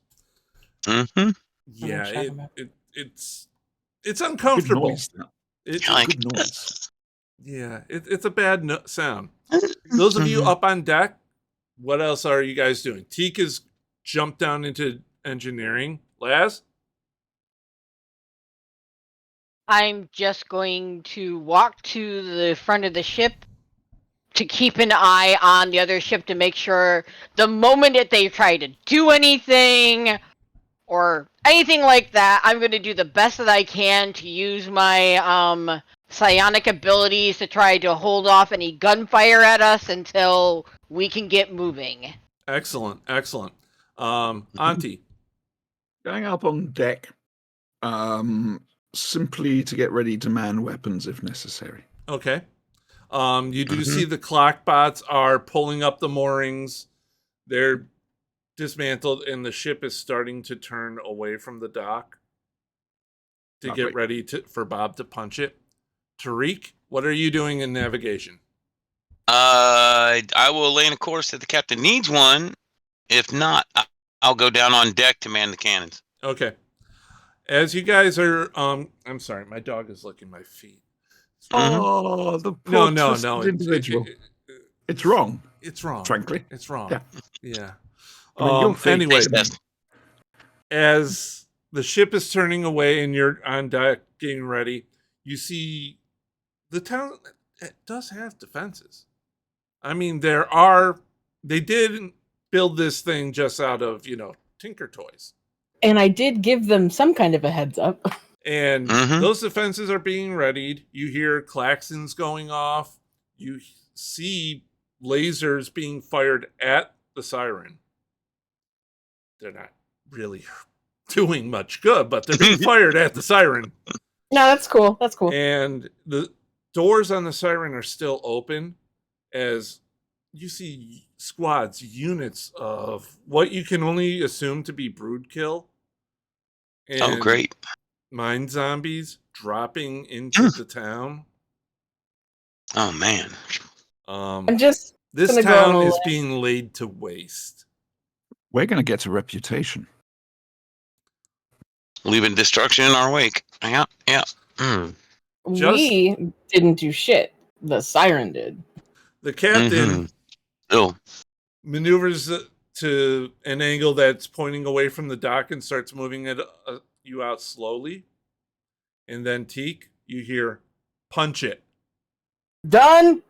Mm-hmm. Yeah, it's uncomfortable. Good noise. It's Like, good noise. Yeah, it's a bad sound. Those of you up on deck, what else are you guys doing? Teak has jumped down into engineering. Laz? I'm just going to walk to the front of the ship to keep an eye on the other ship to make sure the moment that they try to do anything or anything like that, I'm going to do the best that I can to use my psionic abilities to try to hold off any gunfire at us until we can get moving. Excellent. Auntie? Going up on deck, simply to get ready to man weapons if necessary. Okay. You do see the clock bots are pulling up the moorings. They're dismantled, and the ship is starting to turn away from the dock to get ready for Bob to punch it. Tariq, what are you doing in navigation? I will lay in a course if the captain needs one. If not, I'll go down on deck to man the cannons. Okay. As you guys are, I'm sorry, my dog is licking my feet. Oh, the poor no, individual. It's wrong. It's wrong. Frankly, it's wrong. Yeah. Yeah. Anyway, Best. as the ship is turning away and you're on deck getting ready, you see the town does have defenses. I mean, they didn't build this thing just out of, Tinker Toys. And I did give them some kind of a heads up. And those defenses are being readied. You hear klaxons going off. You see lasers being fired at the siren. They're not really doing much good, but they're being fired at the siren. No, that's cool. That's cool. And the doors on the siren are still open as you see squads, units of what you can only assume to be broodkill. Oh, great. Mind zombies dropping into the town. Oh, man. This town is being laid to waste. We're going to get a reputation. Leaving destruction in our wake. Yeah. We didn't do shit. The siren did. The captain maneuvers to an angle that's pointing away from the dock and starts moving you out slowly. And then, Teak, you hear, punch it. Done!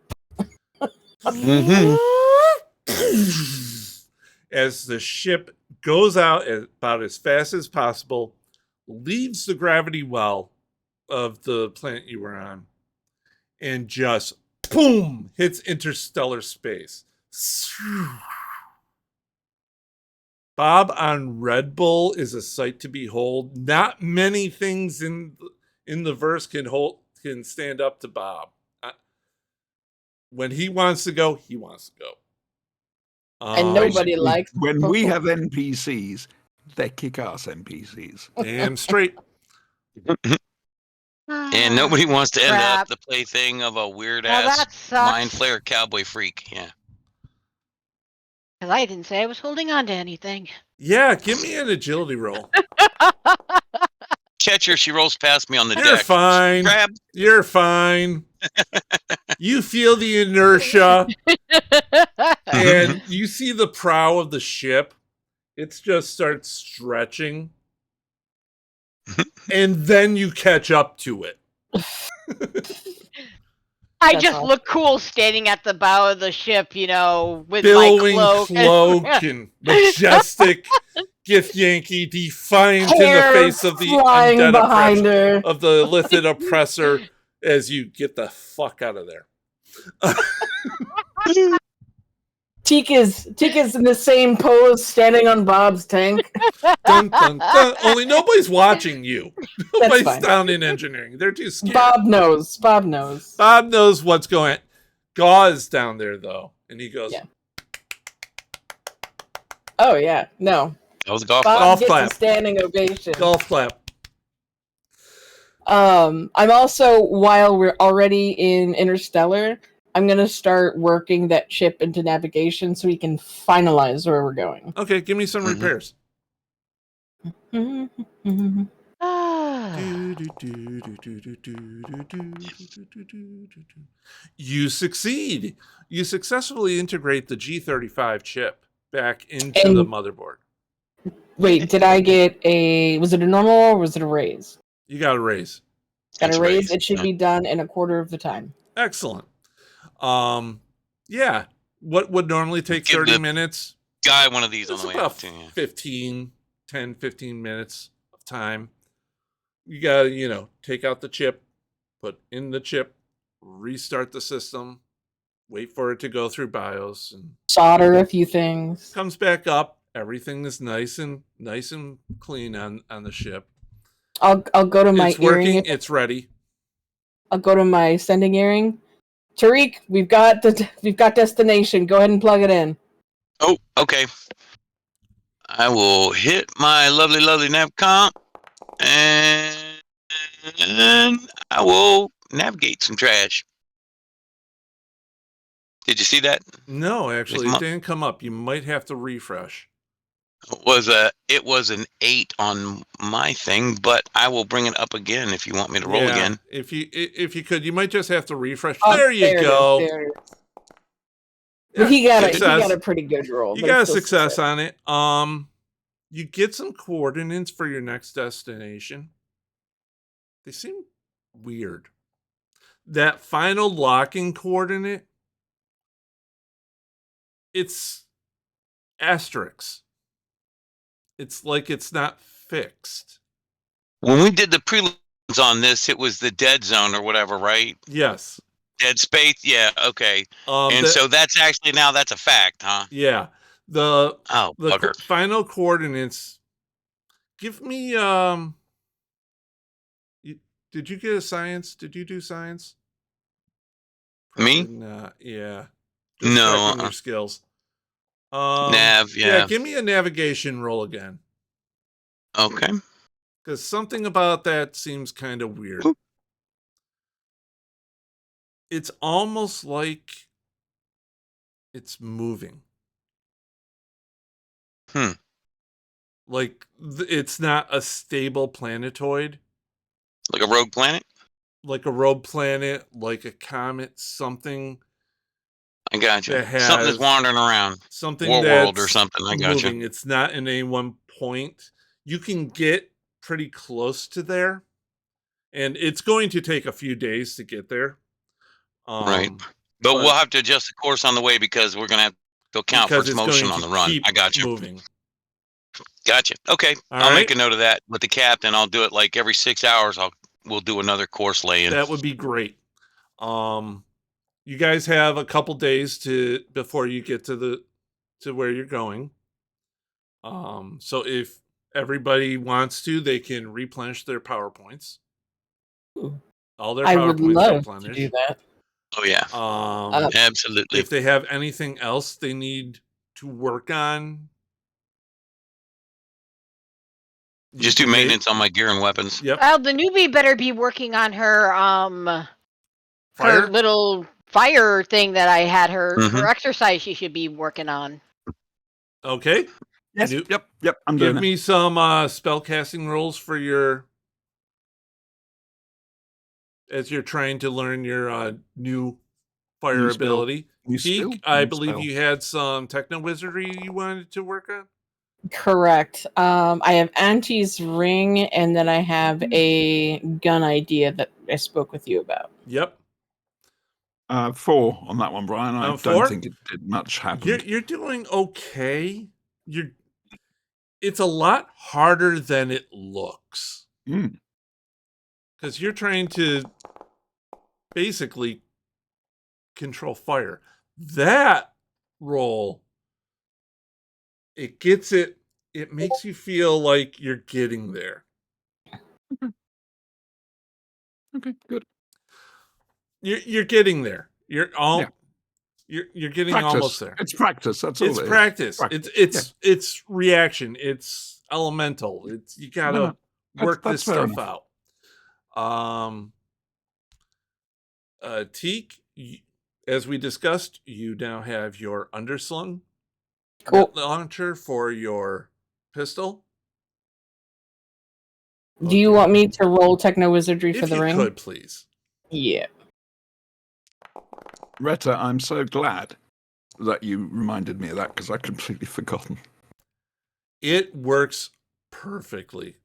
As the ship goes out about as fast as possible, leaves the gravity well of the planet you were on, and just, boom, hits interstellar space. Bob on Red Bull is a sight to behold. Not many things in the verse can stand up to Bob. When he wants to go, he wants to go. And nobody likes when we have NPCs, they're kick-ass NPCs. Damn straight. And nobody wants to end up the plaything of a weird-ass mind flayer cowboy freak. Yeah. Because I didn't say I was holding on to anything. Yeah, give me an agility roll. Catch her, she rolls past me on the deck. You're fine. You're fine. You feel the inertia. And you see the prow of the ship. It just starts stretching. And then you catch up to it. I just look cool standing at the bow of the ship, with billowing my cloak and majestic Gith Yankee, defiant in the face of the undead oppressor, of the Lithid oppressor, as you get the fuck out of there. Teak is in the same pose, standing on Bob's tank. Dun, dun, dun. Only nobody's watching you. Nobody's down in engineering. They're too scared. Bob knows. Bob knows what's going on. Gaw is down there, though. And he goes... Yeah. Oh, yeah. No. That was a golf clap. Golf clap. A standing ovation. Golf clap. I'm also, while we're already in Interstellar, I'm gonna start working that chip into navigation so we can finalize where we're going. Okay, give me some repairs. You succeed. You successfully integrate the G35 chip back into the motherboard. Wait, did I get was it a normal or was it a raise? You got a raise. Got a raise. It should be done in a quarter of the time. Excellent. Yeah. What would normally take 30 minutes? Guy, one of these on the way about out. 15 minutes of time. You gotta, take out the chip, put in the chip, restart the system, wait for it to go through BIOS, and solder a few things. Comes back up. Everything is nice and clean on the ship. I'll go to my It's working. earring. It's ready. I'll go to my sending earring. Tariq, we've got destination. Go ahead and plug it in. Oh, okay. I will hit my lovely navcomp, and I will navigate some trash. Did you see that? No, actually, it didn't come up. You might have to refresh. It was an 8 on my thing, but I will bring it up again if you want me to roll again. If you could, you might just have to refresh. There you go. Yeah, he got a pretty good roll. You got a success on it. You get some coordinates for your next destination. They seem weird. That final locking coordinate, it's asterisks. It's like it's not fixed. When we did the prelims on this, it was the dead zone or whatever, right? Yes. Dead space. Yeah. Okay. So that's actually that's a fact, huh? Yeah. The final coordinates. Give me. Did you get a science? Did you do science? Probably me? Not. Yeah. Just no. Your skills. Nav. Yeah. Give me a navigation roll again. Okay. Because something about that seems kind of weird. Oop. It's almost like it's moving. Like it's not a stable planetoid. Like a rogue planet? Like a rogue planet, like a comet, something. I got you. Something that's wandering around. Something World or something. I got moving. you. It's not in any one point. You can get pretty close to there, and it's going to take a few days to get there. Right. But we'll have to adjust the course on the way because we're going to have to account for its motion on the run. I got you. Moving. Gotcha. Okay. I'll make a note of that with the captain. I'll do it like every 6 hours. We'll do another course lay-in. That would be great. You guys have a couple days before you get to where you're going. So if everybody wants to, they can replenish their PowerPoints. All their PowerPoints. I would love to do that. Oh yeah. Absolutely. If they have anything else they need to work on, just do maintenance on my gear and weapons. Yep. Well, the newbie better be working on her her little fire thing that I had her her exercise she should be working on. Okay. Yes. Yep. I'm Give doing me some spell casting rolls for as you're trying to learn your new fire ability. Peak, I believe you had some techno wizardry you wanted to work on. Correct. I have Auntie's ring, and then I have a gun idea that I spoke with you about. Yep. 4 on that one, Brian. I don't think it did much happen. You're doing okay. It's a lot harder than it looks. Because you're trying to basically control fire. That roll, it makes you feel like you're getting there. Okay, good. You're getting there. You're getting practice. Almost there. It's practice. That's all. It's practice. It's reaction. It's elemental. You gotta work this stuff out. Teak, as we discussed, you now have your underslung Cool. launcher for your pistol. Do you want me to roll Techno Wizardry for If the you ring? could, please. Yeah. Retta, I'm so glad that you reminded me of that because I'd completely forgotten. It works perfectly.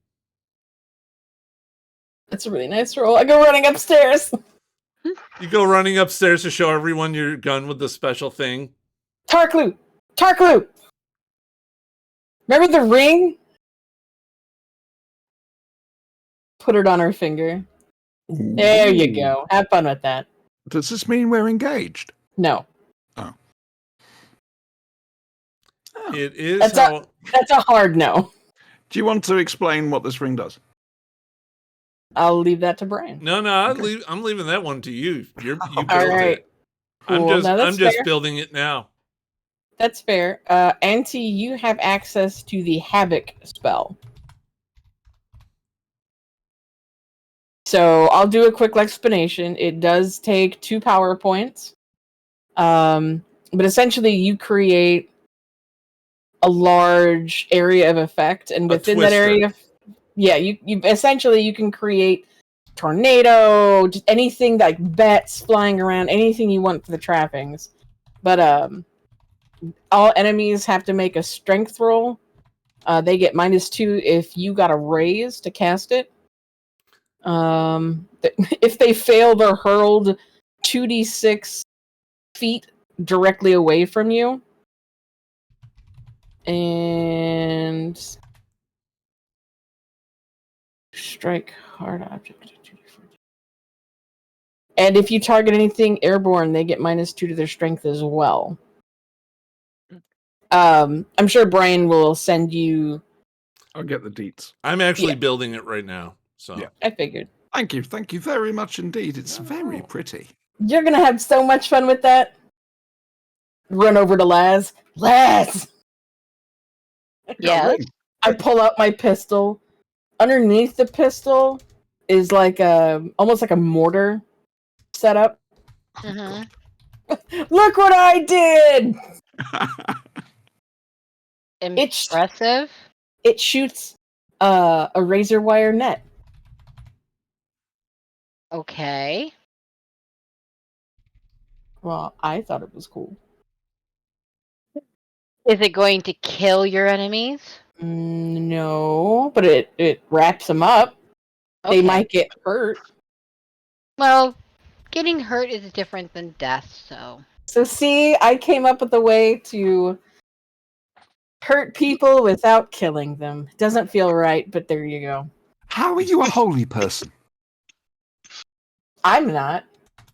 That's a really nice roll. I go running upstairs. You go running upstairs to show everyone your gun with the special thing. Tarklu! Tarklu! Remember the ring? Put it on her finger. There you go. Have fun with that. Does this mean we're engaged? No. Oh. It is That's a hard no. Do you want to explain what this ring does? I'll leave that to Brian. No, I'm leaving that one to you. You built All right. it. Cool. I'm just building it now. That's fair. Auntie, you have access to the Havoc spell. So I'll do a quick explanation. It does take 2 power points. But essentially you create a large area of effect, and within that area, you essentially you can create tornado, just anything like bats flying around, anything you want for the trappings. But all enemies have to make a strength roll. They get -2 if you got a raise to cast it. If they fail, they're hurled 2d6 feet directly away from you. And strike hard object. And if you target anything airborne, they get -2 to their strength as well. I'm sure Brian will send you. I'll get the deets. I'm actually building it right now. So Yeah. I figured. Thank you very much indeed. It's very pretty. You're gonna have so much fun with that. Run over to Laz. Laz! Yeah. I pull out my pistol. Underneath the pistol is like almost like a mortar setup. Mm-hmm. Look what I did! Impressive. It shoots a razor wire net. Okay. Well, I thought it was cool. Is it going to kill your enemies? No, but it wraps them up. Okay. They might get hurt. Well, getting hurt is different than death, so. So see, I came up with a way to hurt people without killing them. Doesn't feel right, but there you go. How are you a holy person? I'm not.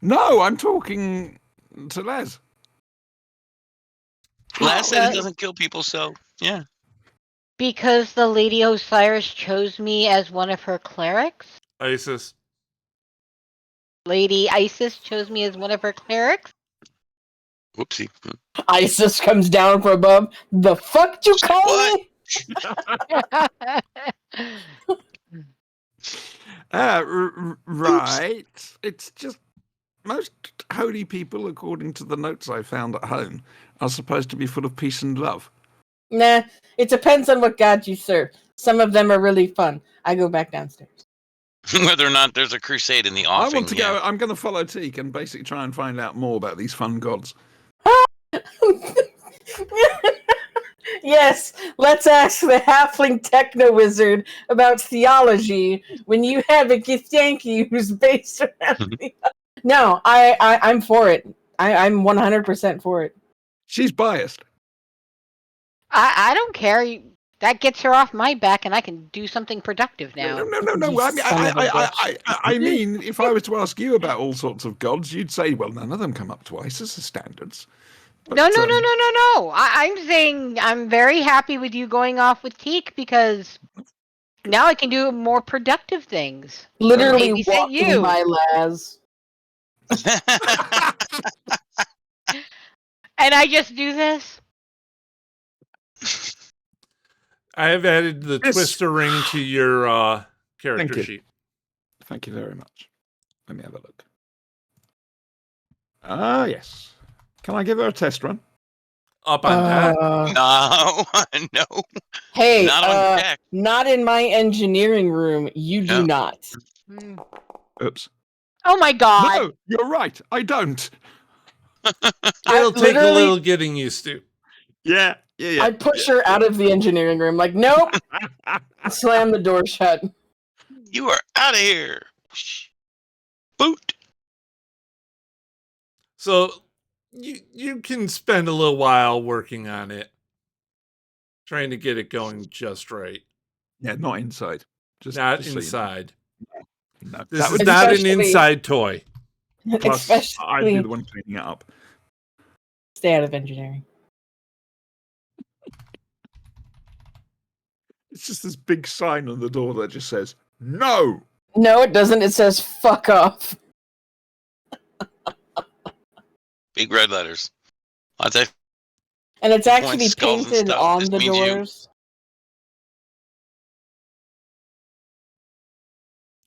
No, I'm talking to Les. Les said it doesn't kill people, so yeah. Because the Lady Osiris chose me as one of her clerics? Isis. Lady Isis chose me as one of her clerics? Whoopsie. Isis comes down from above. The fuck you call What? me? Right. It's just most holy people, according to the notes I found at home, are supposed to be full of peace and love. Nah, it depends on what god you serve. Some of them are really fun. I go back downstairs. Whether or not there's a crusade in the offing. I want to go. I'm going to follow Teak and basically try and find out more about these fun gods. Yes, let's ask the halfling techno wizard about theology when you have a Githyanki who's based around the... No, I'm for it. I'm 100% for it. She's biased. I don't care. That gets her off my back, and I can do something productive now. No. I mean, if I was to ask you about all sorts of gods, you'd say, well, none of them come up to Isis' standards. But, No. I'm saying I'm very happy with you going off with Teak because now I can do more productive things. Literally Babysit walking you. by Laz. And I just do this? I have added the twister ring to your character you. sheet. Thank you very much. Let me have a look. Ah, yes. Can I give her a test run? Up on deck. No, no, Hey, not on deck. not in my engineering room. You do No. not. Oops. Oh my god. No, you're right. I don't. It'll take a literally- little getting used to. Yeah. I push her out of the engineering room. Like, nope. Slam the door shut. You are out of here. Boot. So you can spend a little while working on it, trying to get it going just right. Yeah, not inside. Just Not so you know. inside. No, This that is would not an Especially- inside toy. plus I'd be Especially the one cleaning it up. stay out of engineering. It's just this big sign on the door that just says no. No, it doesn't. It says fuck off. Big red letters. Lots of And it's actually Points, skulls, and painted stuff. on This the means you. doors.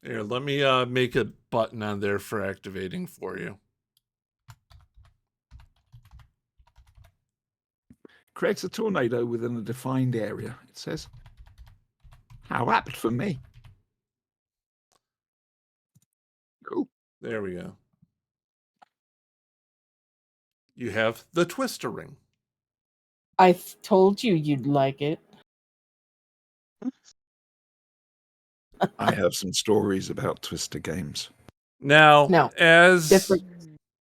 Here, let me make a button on there for activating for you. Creates a tornado within a defined area. It says. How apt for me. Cool. There we go. You have the twister ring. I told you you'd like it. I have some stories about Twister games. Now, No, as different.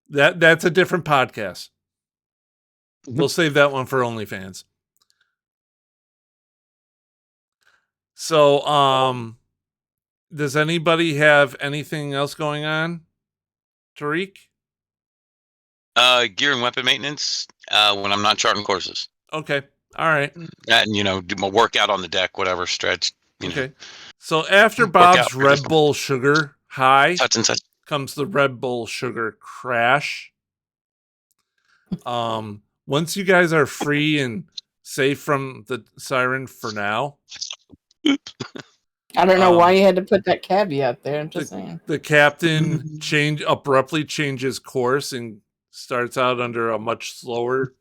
that's a different podcast. We'll save that one for OnlyFans. So, does anybody have anything else going on? Tariq? gear and weapon maintenance when I'm not charting courses. Okay. All right. And do my workout on the deck, whatever stretch. Okay. So after Work out Bob's for Red just- Bull Sugar high Such and such. comes the Red Bull Sugar crash. Once you guys are free and safe from the siren for now, I don't know why you had to put that caveat there. I'm just the, saying. the captain abruptly changes course and starts out under a much slower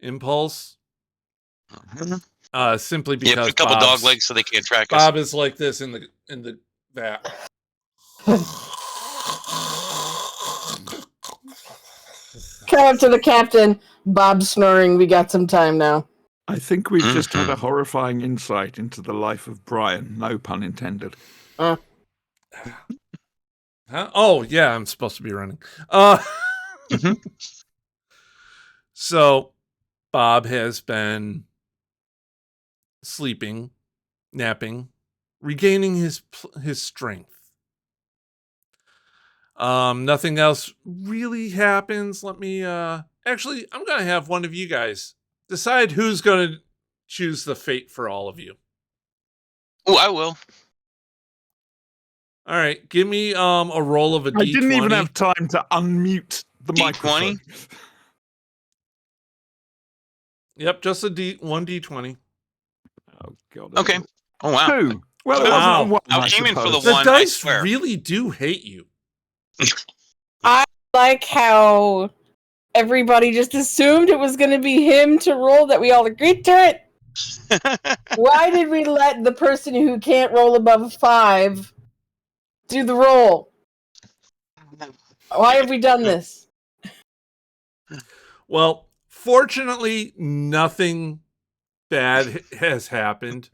impulse. Simply Yeah, because put a couple Bob's- dog legs so they can't track us. Bob is like this in the vat. Come up to the captain. Bob's snoring. We got some time now. I think we've just had a horrifying insight into the life of Brian. No pun intended. Huh? Oh, yeah, I'm supposed to be running. So, Bob has been sleeping, napping, regaining his strength. Nothing else really happens. Let me actually, I'm going to have one of you guys decide who's going to choose the fate for all of you. Oh, I will. All right, give me a roll of a D20. I didn't even have time to unmute the D20? microphone. Yep, just one D20. Oh god. Okay. Oh, wow. 2. Well, it Wow. wasn't a 1. I was aiming for the suppose. The one, I dice swear. really do hate you. Like how everybody just assumed it was going to be him to roll, that we all agreed to it. Why did we let the person who can't roll above 5 do the roll? Why have we done this? Well, fortunately, nothing bad has happened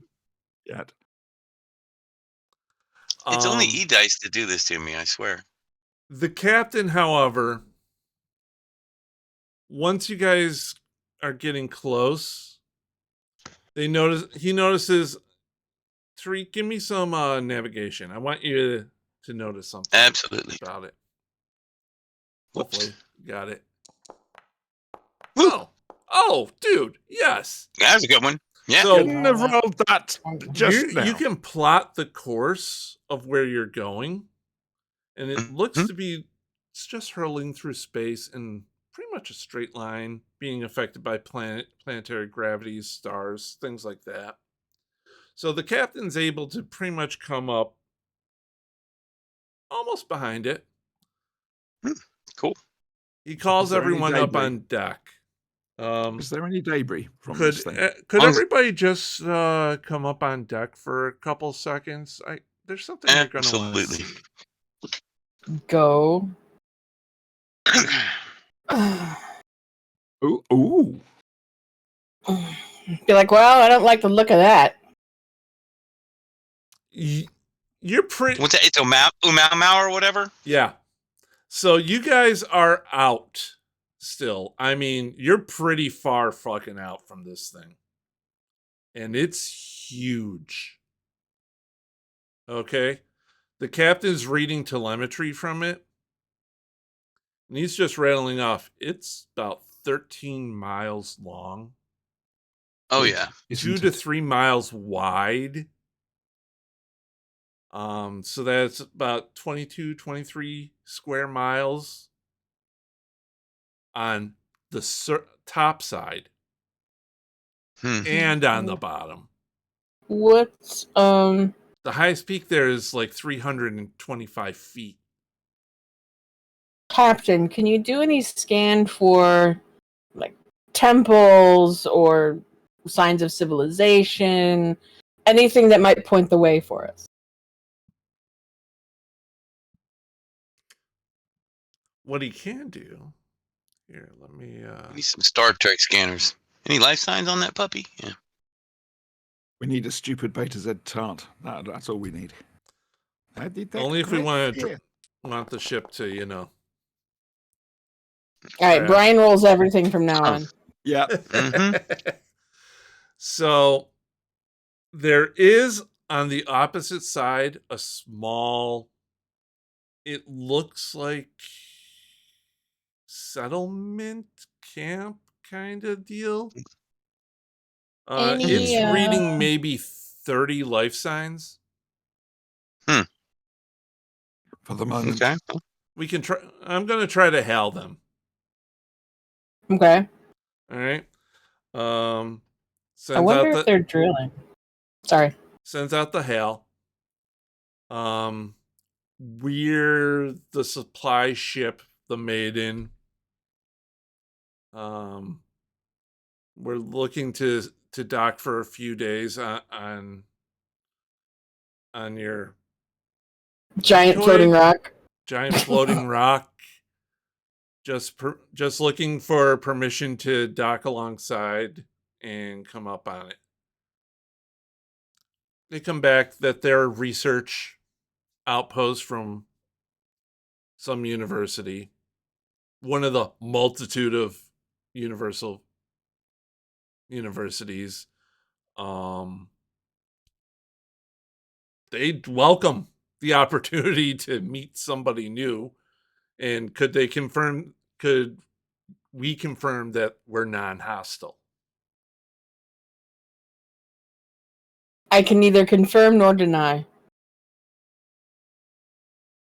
Yet. It's only Um, E-Dice to do this to me, I swear. The captain, however, once you guys are getting close, he notices, Tariq, give me some navigation. I want you to notice something. Absolutely. About it. Whoops. Hopefully, got it. Woo. Oh, dude, yes. That's a good one. Yeah. So Couldn't have rolled that just now. you can plot the course of where you're going, and it looks to be it's just hurling through space in pretty much a straight line, being affected by planetary gravities, stars, things like that. So the captain's able to pretty much come up almost behind it. Cool. He calls everyone up on deck. Is there any debris from this thing? Could everybody just come up on deck for a couple seconds? There's something you're going to want to see. Go. Ooh. Be like, well, I don't like the look of that. You're pretty... What's that? It's Umau or whatever? Yeah. So you guys are out still. I mean, you're pretty far fucking out from this thing. And it's huge. Okay? The captain's reading telemetry from it. And he's just rattling off. It's about 13 miles long. Oh, yeah. 2 to 3 miles wide. So that's about 22, 23 square miles on the top side and on the bottom. What's the highest peak there is like 325 feet. Captain, can you do any scan for like temples or signs of civilization? Anything that might point the way for us? What he can do here, let me We need some Star Trek scanners. Any life signs on that puppy? Yeah. We need a stupid Beta Z tart. That's all we need. Only if we want the ship to, All right, Brian rolls everything from now on. Yeah. So there is on the opposite side a small, it looks like settlement camp kind of deal. It's reading maybe 30 life signs. For the moment. Okay. We can try. I'm going to try to hail them. Okay. All right. I wonder if they're drilling. Sorry. Sends out the hail. We're the supply ship, the Maiden. We're looking to dock for a few days on your giant floating rock. Giant floating rock. Just looking for permission to dock alongside and come up on it. They come back that they're a research outpost from some university. One of the multitude of universal universities. They'd welcome the opportunity to meet somebody new. And could we confirm that we're non-hostile? I can neither confirm nor deny.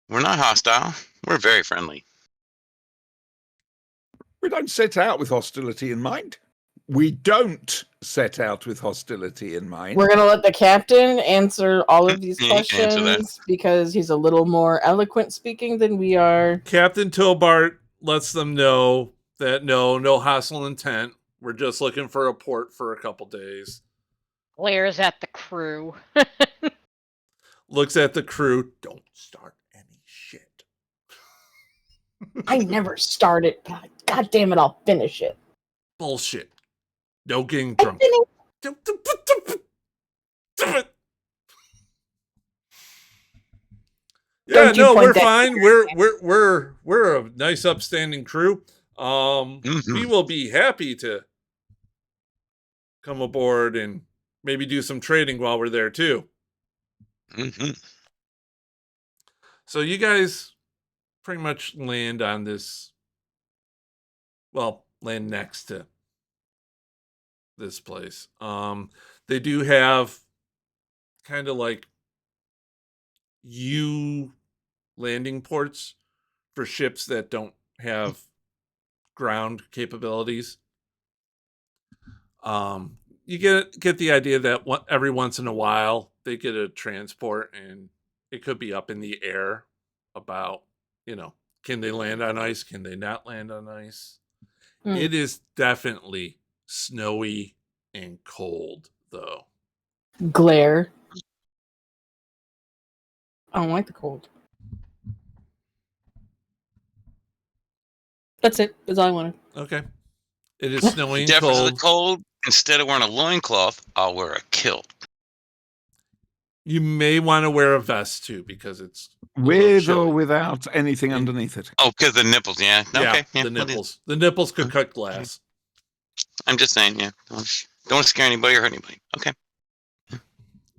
We're not hostile. We're very friendly. We don't set out with hostility in mind. We're going to let the captain answer all of these questions because he's a little more eloquent speaking than we are. Captain Tobart lets them know that no hostile intent. We're just looking for a port for a couple days. Glares at the crew. Looks at the crew. Don't start any shit. I never start it. God damn it, I'll finish it. Bullshit. No getting drunk. Yeah, no, we're fine. We're a nice, upstanding crew. We will be happy to come aboard and maybe do some trading while we're there too. So you guys pretty much land on this. Well, land next to this place. They do have kind of like landing ports for ships that don't have ground capabilities. You get the idea that every once in a while they get a transport and it could be up in the air about, can they land on ice? Can they not land on ice? Hmm. It is definitely snowy and cold, though. Glare. I don't like the cold. That's it. That's all I wanted. Okay. It is snowy and Definitely the cold. cold. Instead of wearing a loincloth, I'll wear a kilt. You may want to wear a vest, too, because it's With or without anything underneath it. Oh, because the nipples, yeah. Okay, yeah, the nipples. The nipples could cut glass. I'm just saying, yeah. Don't scare anybody or hurt anybody. Okay.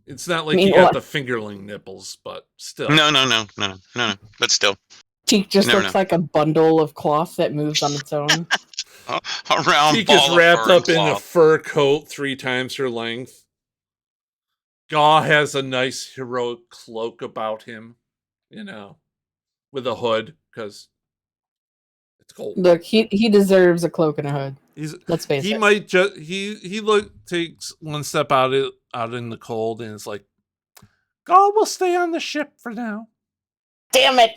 It's not like you got the fingerling nipples, but still. No. But still. Teak just looks like a bundle of cloth that moves on its own. A round Teak ball is wrapped of up in a fur coat 3 times her length. Gaw has a nice heroic cloak about him, with a hood, because it's cold. Look, he deserves a cloak and a hood. Let's face it. He might just takes one step out in the cold and is like, Gaw will stay on the ship for now. Damn it!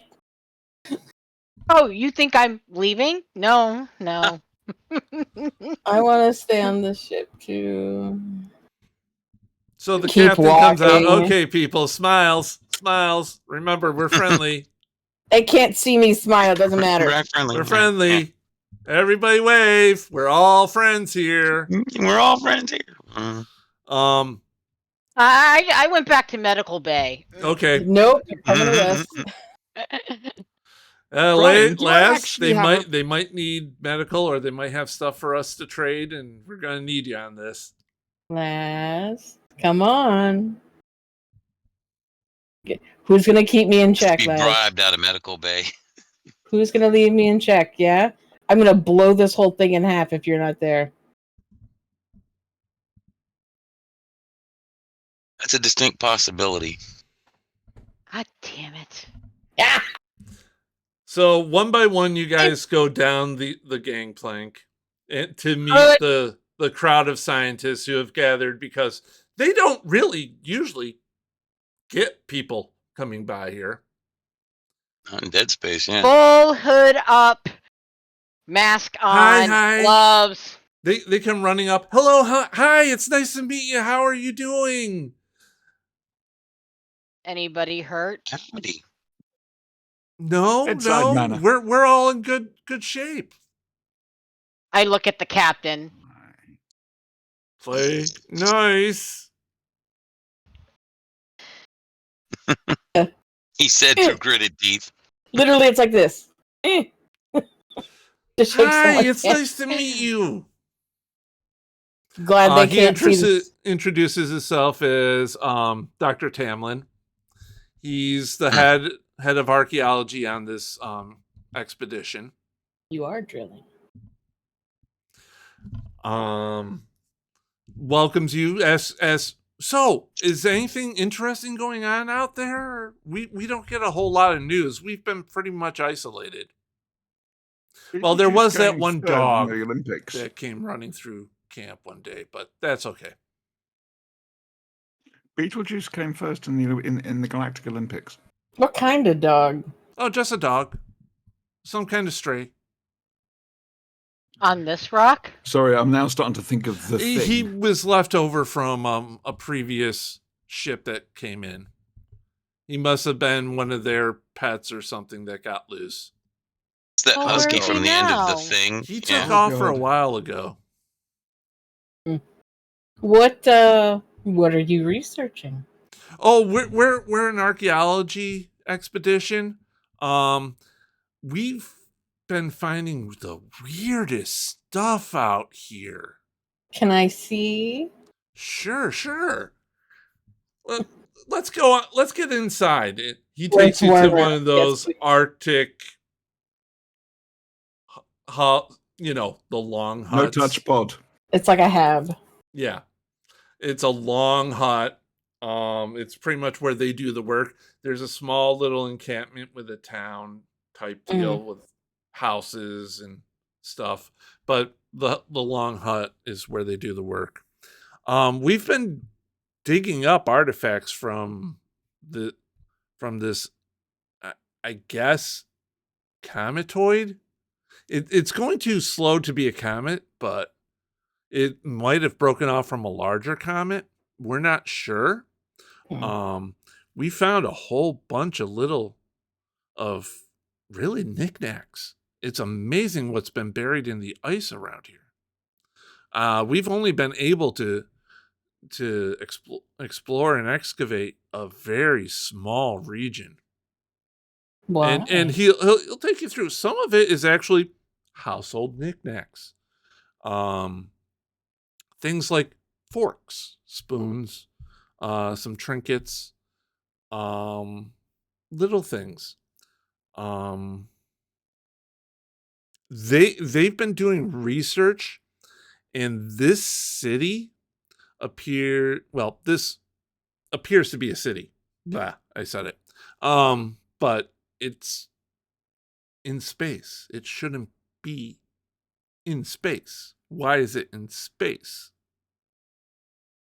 Oh, you think I'm leaving? No. I want to stay on the ship too. So the captain comes out. Okay, people, smiles. Remember, we're friendly. They can't see me smile. Doesn't matter. We're friendly. Yeah. Everybody wave. We're all friends here. We're all friends here. I went back to medical bay. Okay. Nope. You're coming to us. Last, they might need medical, or they might have stuff for us to trade, and we're gonna need you on this. Last, come on. Who's gonna keep me in check? Be bribed out of medical bay. Who's gonna leave me in check? Yeah, I'm gonna blow this whole thing in half if you're not there. That's a distinct possibility. God damn it! Yeah. So one by one, you guys go down the gangplank to meet the crowd of scientists who have gathered, because they don't really usually get people coming by here. Not in Dead Space, yeah. Full hood up, mask on, hi. gloves. They come running up. Hello, hi, it's nice to meet you. How are you doing? Anybody hurt? Howdy. No, we're all in good shape. I look at the captain. Play nice. He said through gritted teeth. Literally, it's like this. Hi, it's nice to meet you. Glad they can't see this. Introduces himself as Dr. Tamlin. He's the head of archaeology on this expedition. You are drilling. Welcomes you as so. Is anything interesting going on out there? We don't get a whole lot of news. We've been pretty much isolated. Well, there was that one dog that came running through camp one day, but that's okay. Beetlejuice came first in the Galactic Olympics. What kind of dog? Oh, just a dog. Some kind of stray. On this rock? Sorry, I'm now starting to think of the thing. He was left over from a previous ship that came in. He must have been one of their pets or something that got loose. It's that husky from the end of the thing. He took off for a while ago. What are you researching? Oh, we're an archaeology expedition. We've been finding the weirdest stuff out here. Can I see? Sure. Well, let's go on. Let's get inside. He takes you to one of those Arctic, the long huts. No touch pod. It's like I have. Yeah, it's a long hut. It's pretty much where they do the work. There's a small little encampment with a town type deal with houses and stuff, but the long hut is where they do the work. We've been digging up artifacts from this I guess, cometoid. It's going too slow to be a comet, but it might have broken off from a larger comet. We're not sure. We found a whole bunch of of really knickknacks. It's amazing what's been buried in the ice around here. We've only been able to explore and excavate a very small region. Why? And he'll take you through. Some of it is actually household knickknacks. Things like forks, spoons, some trinkets, little things. They've been doing research, and this city this appears to be a city. Bah, I said it. But it's in space. It shouldn't be in space. Why is it in space?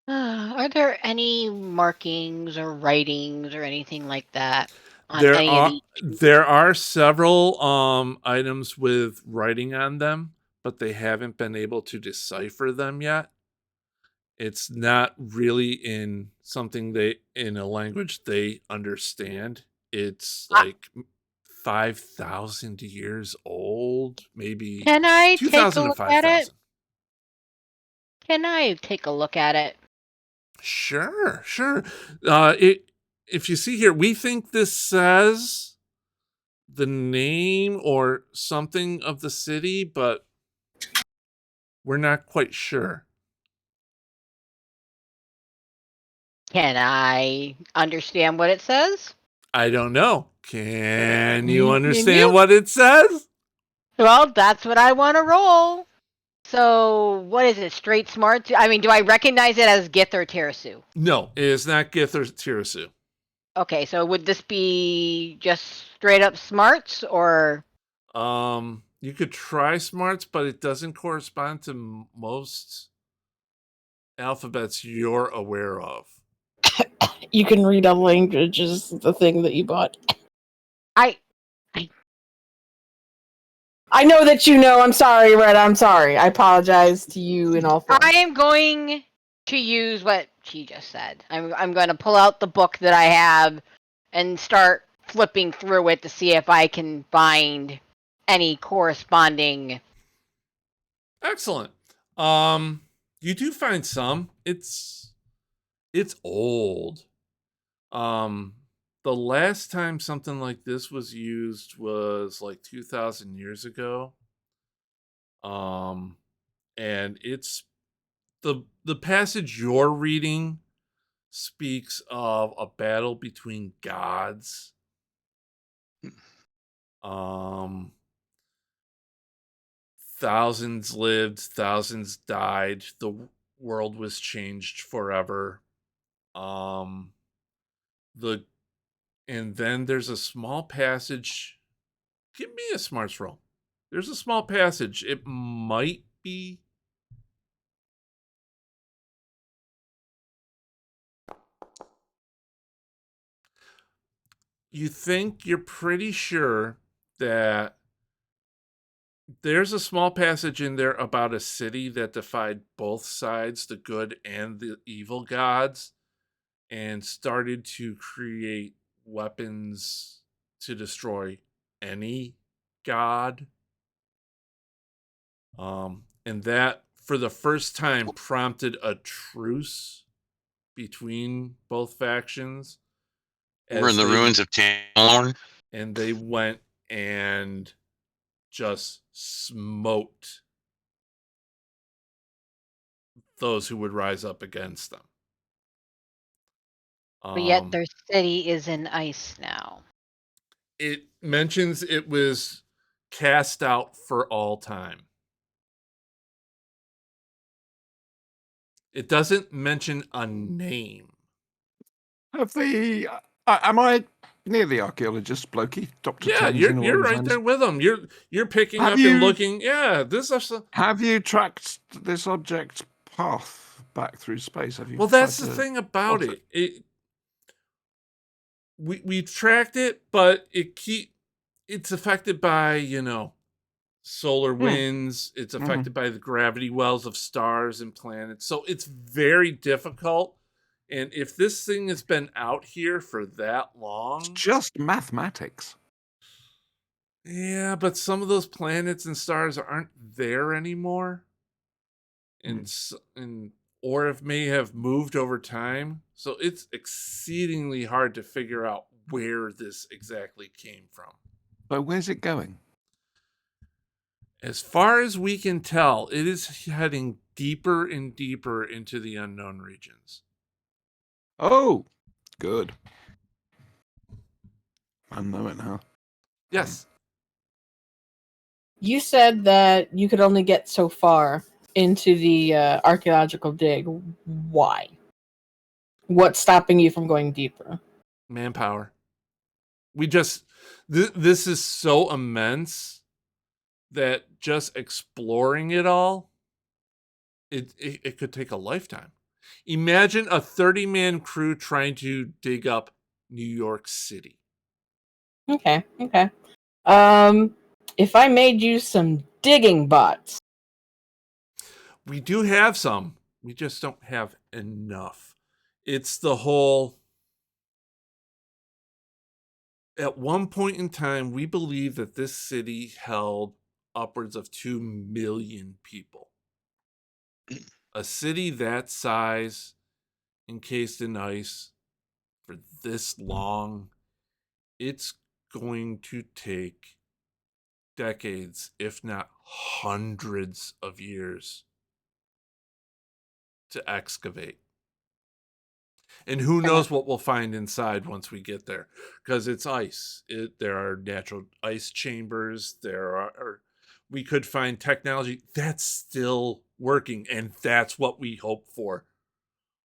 Are there any markings or writings or anything like that on There any are of these? there are several items with writing on them, but they haven't been able to decipher them yet. It's not really in in a language they understand. It's Uh, like 5,000 years old, maybe Can I take a 2,000 to look at it? 5,000. Can I take a look at it? Sure. If you see here, we think this says the name or something of the city, but we're not quite sure. Can I understand what it says? I don't know. Can you Can understand you? what it says? Well, that's what I want to roll. So, what is it? Straight smart? I mean, do I recognize it as Gith or Terasu? No, it is not Gith or Tirasu. Okay, so would this be just straight up smarts or? You could try smarts, but it doesn't correspond to most alphabets you're aware of. You can read a language is the thing that you bought. I know that you know. I'm sorry, Red. I'm sorry. I apologize to you in all forms. I am going to use what she just said. I'm going to pull out the book that I have and start flipping through it to see if I can find any corresponding. Excellent. You do find some. It's old. The last time something like this was used was like 2,000 years ago. And it's the passage you're reading speaks of a battle between gods. Thousands lived, thousands died. The world was changed forever. And then there's a small passage. Give me a smarts roll. There's a small passage. It might be. You think you're pretty sure that there's a small passage in there about a city that defied both sides, the good and the evil gods, and started to create weapons to destroy any god. And that, for the first time, prompted a truce between both factions. We're in the ruins of Tanlorn. And they went and just smote those who would rise up against them. But yet their city is in ice now. It mentions it was cast out for all time. It doesn't mention a name. Am I near the archaeologist, Blokey? Dr. Yeah, Tenzin, you're right there with them. You're picking up and looking. Yeah, this is. Have you tracked this object's path back through space? Have you? Well, that's the thing about it. we've tracked it, but it's affected by, solar winds. It's affected by the gravity wells of stars and planets. So it's very difficult. And if this thing has been out here for that long, It's just mathematics. Yeah, but some of those planets and stars aren't there anymore. And or it may have moved over time. So it's exceedingly hard to figure out where this exactly came from. So where's it going? As far as we can tell, it is heading deeper and deeper into the unknown regions. Oh, good. Unknown, huh? Yes. You said that you could only get so far into the archaeological dig. Why? What's stopping you from going deeper? Manpower. We just this is so immense that just exploring it all, it could take a lifetime. Imagine a 30-man crew trying to dig up New York City. Okay. If I made you some digging bots. We do have some. We just don't have enough. It's the whole... At one point in time, we believe that this city held upwards of 2 million people. A city that size, encased in ice, for this long, it's going to take decades, if not hundreds of years, to excavate. And who knows what we'll find inside once we get there, because it's ice. There are natural ice chambers. We could find technology that's still working, and that's what we hope for.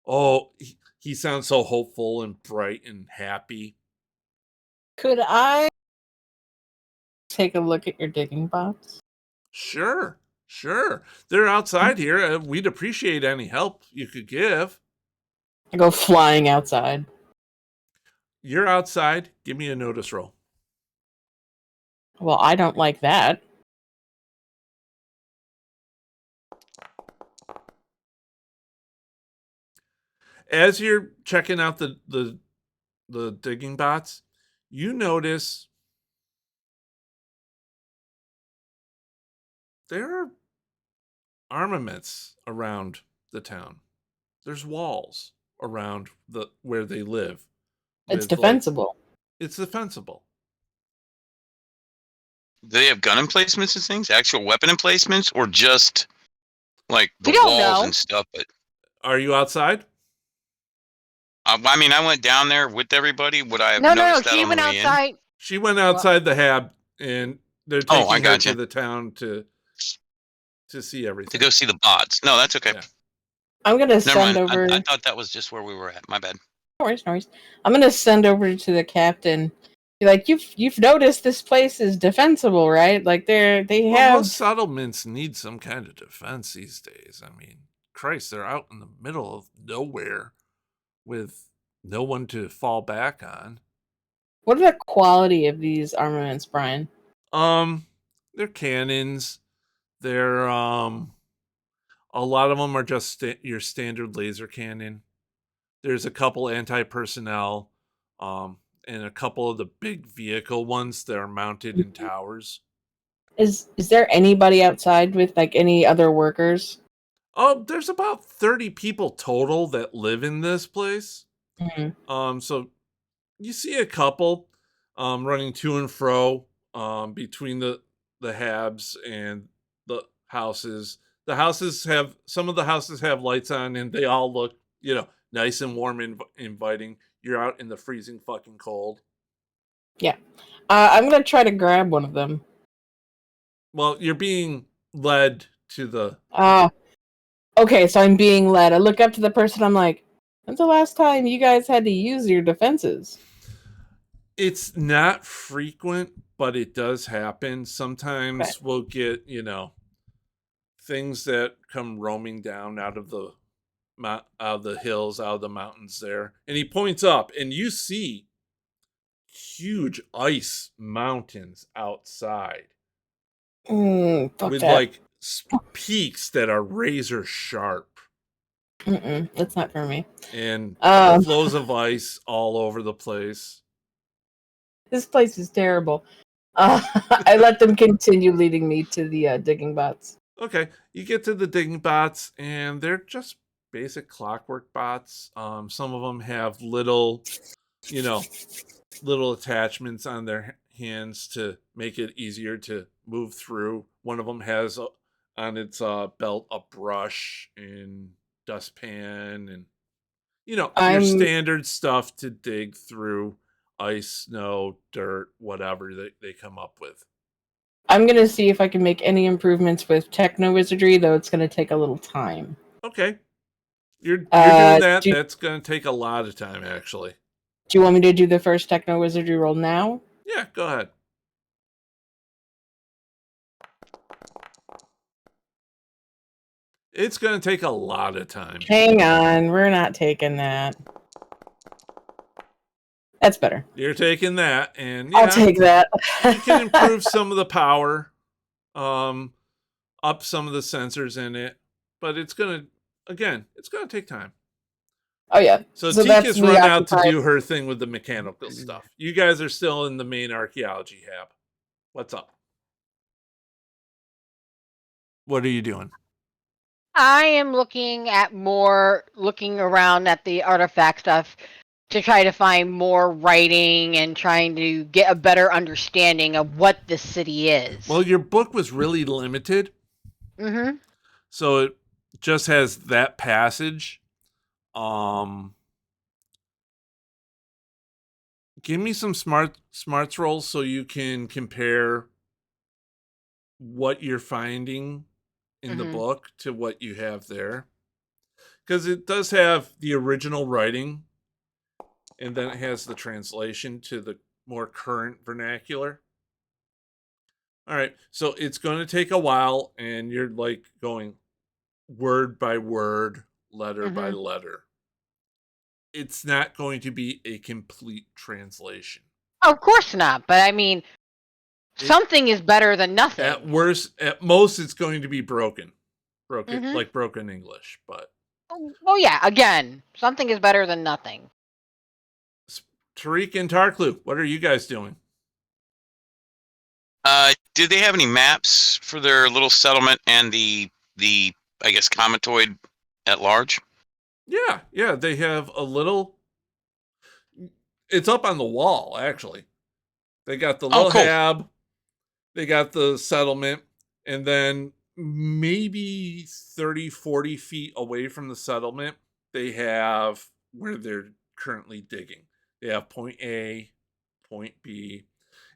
Oh, he sounds so hopeful and bright and happy. Could I take a look at your digging bots? Sure. They're outside here. We'd appreciate any help you could give. I go flying outside. You're outside. Give me a notice roll. Well, I don't like that. As you're checking out the digging bots, you notice there are armaments around the town. There's walls around where they live. It's defensible. It's defensible. Do they have gun emplacements and things? Actual weapon emplacements? Or just like the We don't walls know. and stuff? But Are you outside? I mean, I went down there with everybody. Would I have No. noticed that She on went the way in? outside. She went outside the hab, and they're Oh, I taking her gotcha. to the town to see everything. To go see the bots. No, that's okay. Yeah. I'm gonna Never send mind. over. I thought that was just where we were at. My bad. No worries. I'm gonna send over to the captain. Be like, you've noticed this place is defensible, right? Like they Well, have. most settlements need some kind of defense these days. I mean, Christ, they're out in the middle of nowhere with no one to fall back on. What are the quality of these armaments, Brian? They're cannons. They're a lot of them are just your standard laser cannon. There's a couple anti-personnel, and a couple of the big vehicle ones that are mounted in towers. Is there anybody outside with like any other workers? Oh, there's about 30 people total that live in this place. Mm-hmm. So you see a couple running to and fro between the habs and the houses. Some of the houses have lights on, and they all look, nice and warm and inviting. You're out in the freezing fucking cold. Yeah. I'm gonna try to grab one of them. Well, you're being led to the... Okay, so I'm being led. I look up to the person, I'm like, when's the last time you guys had to use your defenses? It's not frequent, but it does happen. Sometimes we'll get, things that come roaming down out of the hills, out of the mountains there. And he points up, and you see huge ice mountains outside Fuck with that. like peaks that are razor sharp That's not for me. and Um, flows of ice all over the place. This place is terrible. I let them continue leading me to the digging bots. Okay, you get to the digging bots, and they're just basic clockwork bots. Some of them have little, little attachments on their hands to make it easier to move through. One of them has on its belt a brush and dustpan, and your I'm standard stuff to dig through ice, snow, dirt, whatever they come up with. I'm gonna see if I can make any improvements with techno wizardry, though it's gonna take a little time. Okay, you're doing that. Do That's going to take a lot of time, actually. you want me to do the first techno wizardry roll now? Yeah, go ahead. It's going to take a lot of time. Hang on, we're not taking that. That's better. You're taking that, and yeah, I'll take that. you can improve some of the power, up some of the sensors in it, but it's going to take time. Oh yeah. So So Teak that's has me run out to occupied. do her thing with the mechanical stuff. You guys are still in the main archaeology hab. What's up? What are you doing? I am looking around at the artifact stuff to try to find more writing and trying to get a better understanding of what this city is. Well, your book was really limited. Mm-hmm. So it just has that passage. Give me some smarts rolls so you can compare what you're finding in the book to what you have there. Because it does have the original writing, and then it has the translation to the more current vernacular. All right, so it's going to take a while, and you're like going word by word, letter by letter. It's not going to be a complete translation. Of course not, but I mean, something is better than nothing. At most, it's going to be broken like broken English. But well, yeah, again, something is better than nothing. Tariq and Tarklu, what are you guys doing? Did they have any maps for their little settlement and the I guess comatoid at large? Yeah, they have a little. It's up on the wall, actually. They got the little hab, they got the settlement, and then maybe 30, 40 feet away from the settlement, they have where they're currently digging. They have point A, point B,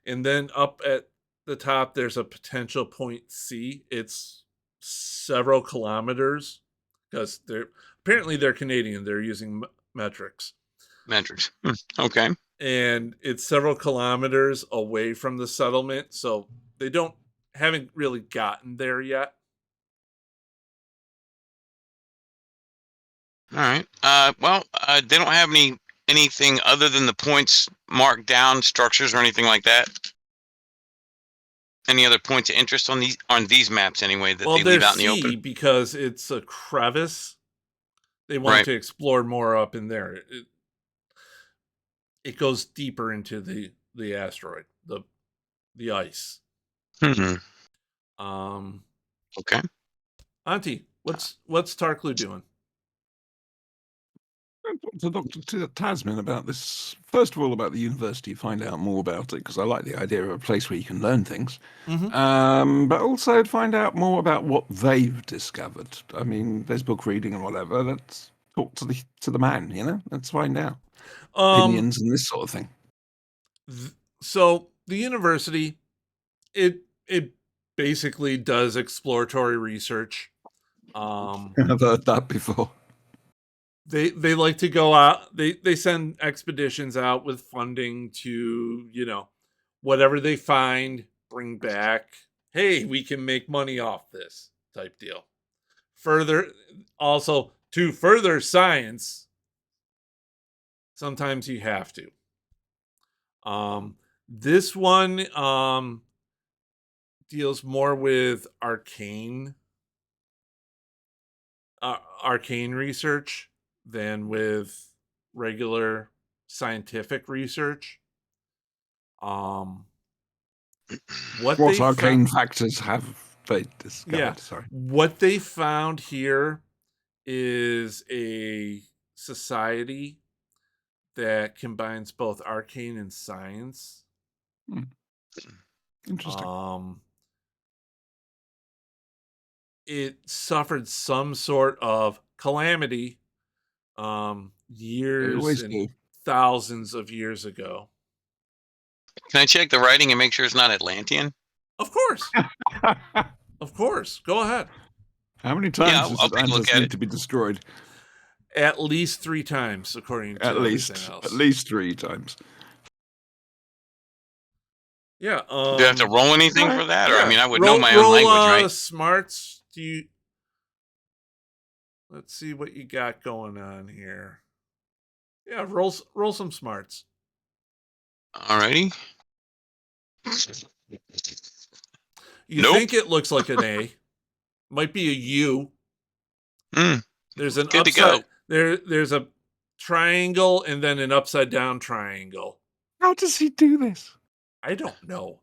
and then up at the top, there's a potential point C. It's several kilometers because they're Canadian. They're using metrics. Metrics. Okay. And it's several kilometers away from the settlement, so they haven't really gotten there yet. All right. Well, they don't have anything other than the points marked down, structures or anything like that. Any other points of interest on these maps anyway that they leave out in the open? Because it's a crevice. They want to explore more up in there. It goes deeper into the asteroid, the ice. Okay. Auntie, what's Tarklu doing? I talked to Dr. Tasman about this. First of all, about the university, find out more about it, because I like the idea of a place where you can learn things. But also find out more about what they've discovered. I mean, there's book reading and whatever. Let's talk to the man, Let's find out. Opinions and this sort of thing. So the university, it basically does exploratory research. I've heard that before. They like to go out. They send expeditions out with funding to whatever they find, bring back. Hey, we can make money off this type deal. Also to further science. Sometimes you have to. This one deals more with arcane research than with regular scientific research. What arcane factors have they discovered? Yeah. Sorry. What they found here is a society that combines both arcane and science. Interesting. It suffered some sort of calamity years and thousands of years ago. Can I check the writing and make sure it's not Atlantean? Of course. Of course. Go ahead. How many times does Atlantis need to be destroyed? At least 3 times, according to everything else. At least 3 times. Yeah. Do I have to roll anything for that? Or yeah. I mean, I would know my own language, right? Smarts. Let's see what you got going on here. Yeah, roll some smarts. Alrighty. You think it looks like an A. Might be a U. There's an Good upside. to go. There's a triangle and then an upside down triangle. How does he do this? I don't know.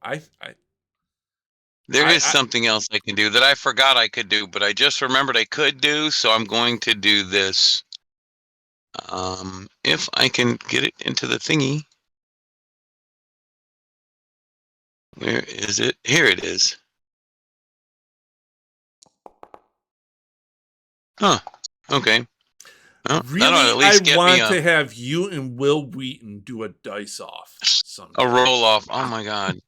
There is something else I can do that I forgot I could do, but I just remembered I could do, so I'm going to do this. If I can get it into the thingy. Where is it? Here it is. Huh. Okay. Well, really, I want to have you and Will Wheaton do a dice off sometime. A roll off. Oh my god.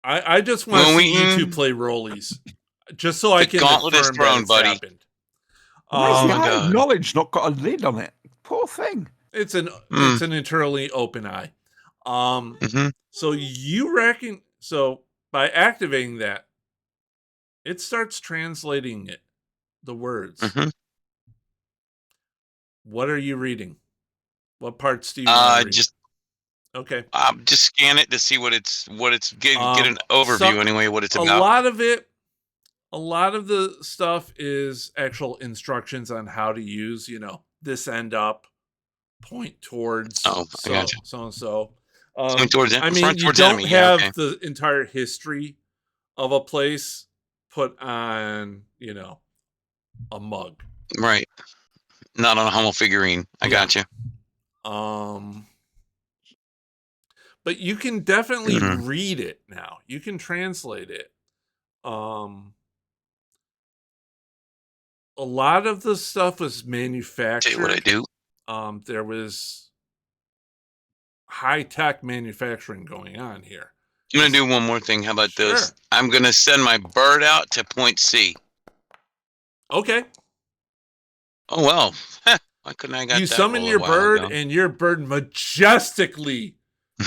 I just want to see you two play rollies, just so I can gauntlet is thrown, buddy. Happened. Why is the eye of knowledge not got a lid on it? Poor thing. It's an internally open eye. So you reckon? So by activating that, it starts translating the words. What are you reading? What parts do you want to read? Okay. Just scan it to see what it's get an overview anyway, what it's about. A lot of the stuff is actual instructions on how to use, this end up, point towards I gotcha. so and so. Point towards I mean, you don't have the entire history of a place put on, a mug. Right. Not on a Hummel figurine. I gotcha. But you can definitely read it now. You can translate it. A lot of the stuff was manufactured. Tell you what I do. There was high-tech manufacturing going on here. I'm going to do one more thing. How about this? I'm going to send my bird out to point C. Okay. Oh, well. Why couldn't I got you that summon your bird, and your bird majestically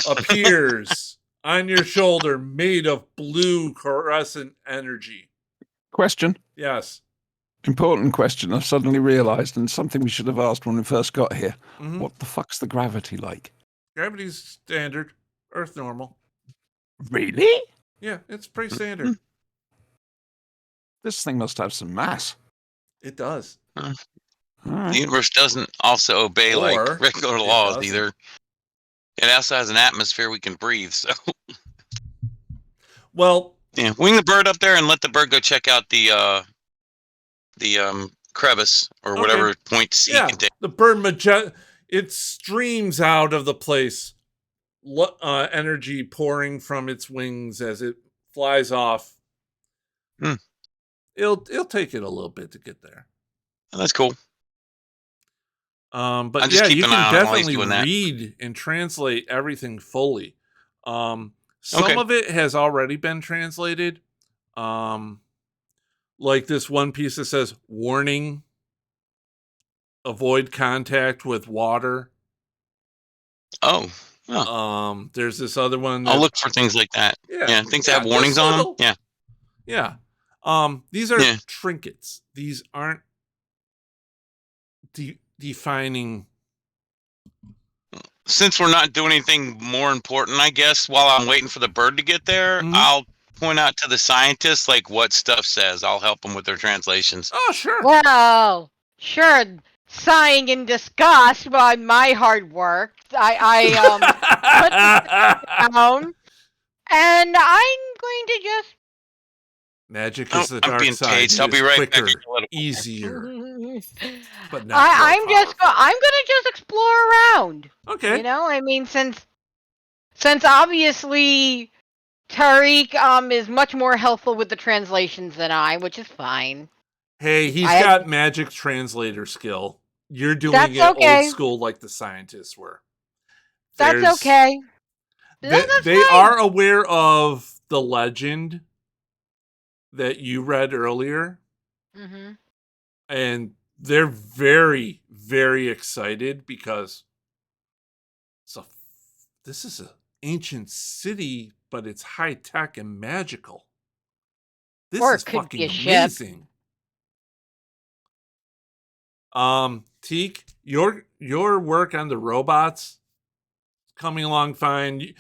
appears on your shoulder, made of blue fluorescent energy. Question. Yes. Important question. I've suddenly realised, and something we should have asked when we first got here. What the fuck's the gravity like? Gravity's standard. Earth normal. Really? Yeah, it's pretty standard. This thing must have some mass. It does. The universe doesn't also obey like regular laws either. It also has an atmosphere we can breathe, so. Well. Yeah, wing the bird up there and let the bird go check out the crevice or whatever point C can take. The bird it streams out of the place. Energy pouring from its wings as it flies off. It'll take it a little bit to get there. Oh, that's cool. But yeah, you can definitely read and translate everything fully. Some of it has already been translated. Like this one piece that says, warning, avoid contact with water. There's this other one. I'll look for things like that. Yeah, things that have warnings on them. Yeah. These are trinkets. These aren't defining since we're not doing anything more important, I guess, while I'm waiting for the bird to get there, I'll point out to the scientists like what stuff says. I'll help them with their translations. Oh, sure. Well, sure. Sighing in disgust by my hard work, I put this down, and I'm going to just. Magic is the I'm dark being side. paged. I'll be right back. Quicker, In a little- easier, but not more I'm gonna just explore around. Okay. You know, I mean, since obviously Tariq is much more helpful with the translations than I, which is fine. Hey, he's got magic translator skill. You're doing it old school like the scientists were. That's okay. They are aware of the legend that you read earlier. Mm-hmm. And they're very, very excited because this is an ancient city, but it's high tech and magical. This is fucking amazing. Teak, your work on the robots coming along fine.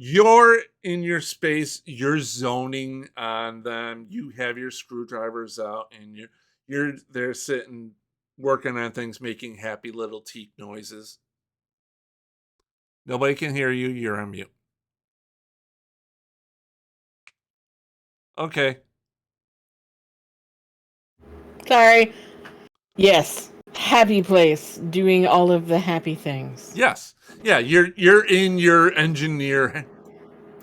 You're in your space, you're zoning on them, you have your screwdrivers out, and you're there sitting working on things, making happy little teak noises. Nobody can hear you, you're on mute. Okay. Sorry. Yes. Happy place, doing all of the happy things. Yes. Yeah, you're in your engineer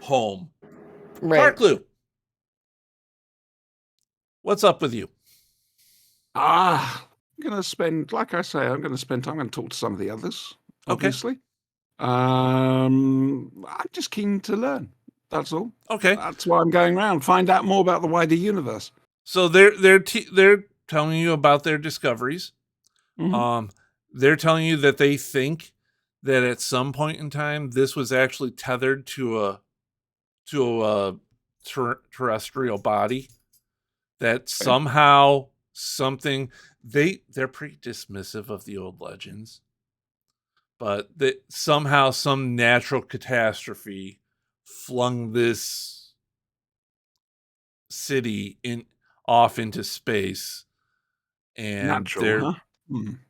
home. Right. Barkley, what's up with you? I'm going to spend, like I say, I'm going to spend time. I'm going to talk to some of the others, obviously. Okay. I'm just keen to learn. That's all. Okay. That's why I'm going around, find out more about the wider universe. So they're telling you about their discoveries. Mm-hmm. They're telling you that they think that at some point in time this was actually tethered to a terrestrial body. That somehow something they're pretty dismissive of the old legends, but that somehow some natural catastrophe flung this city off into space, and natural, huh?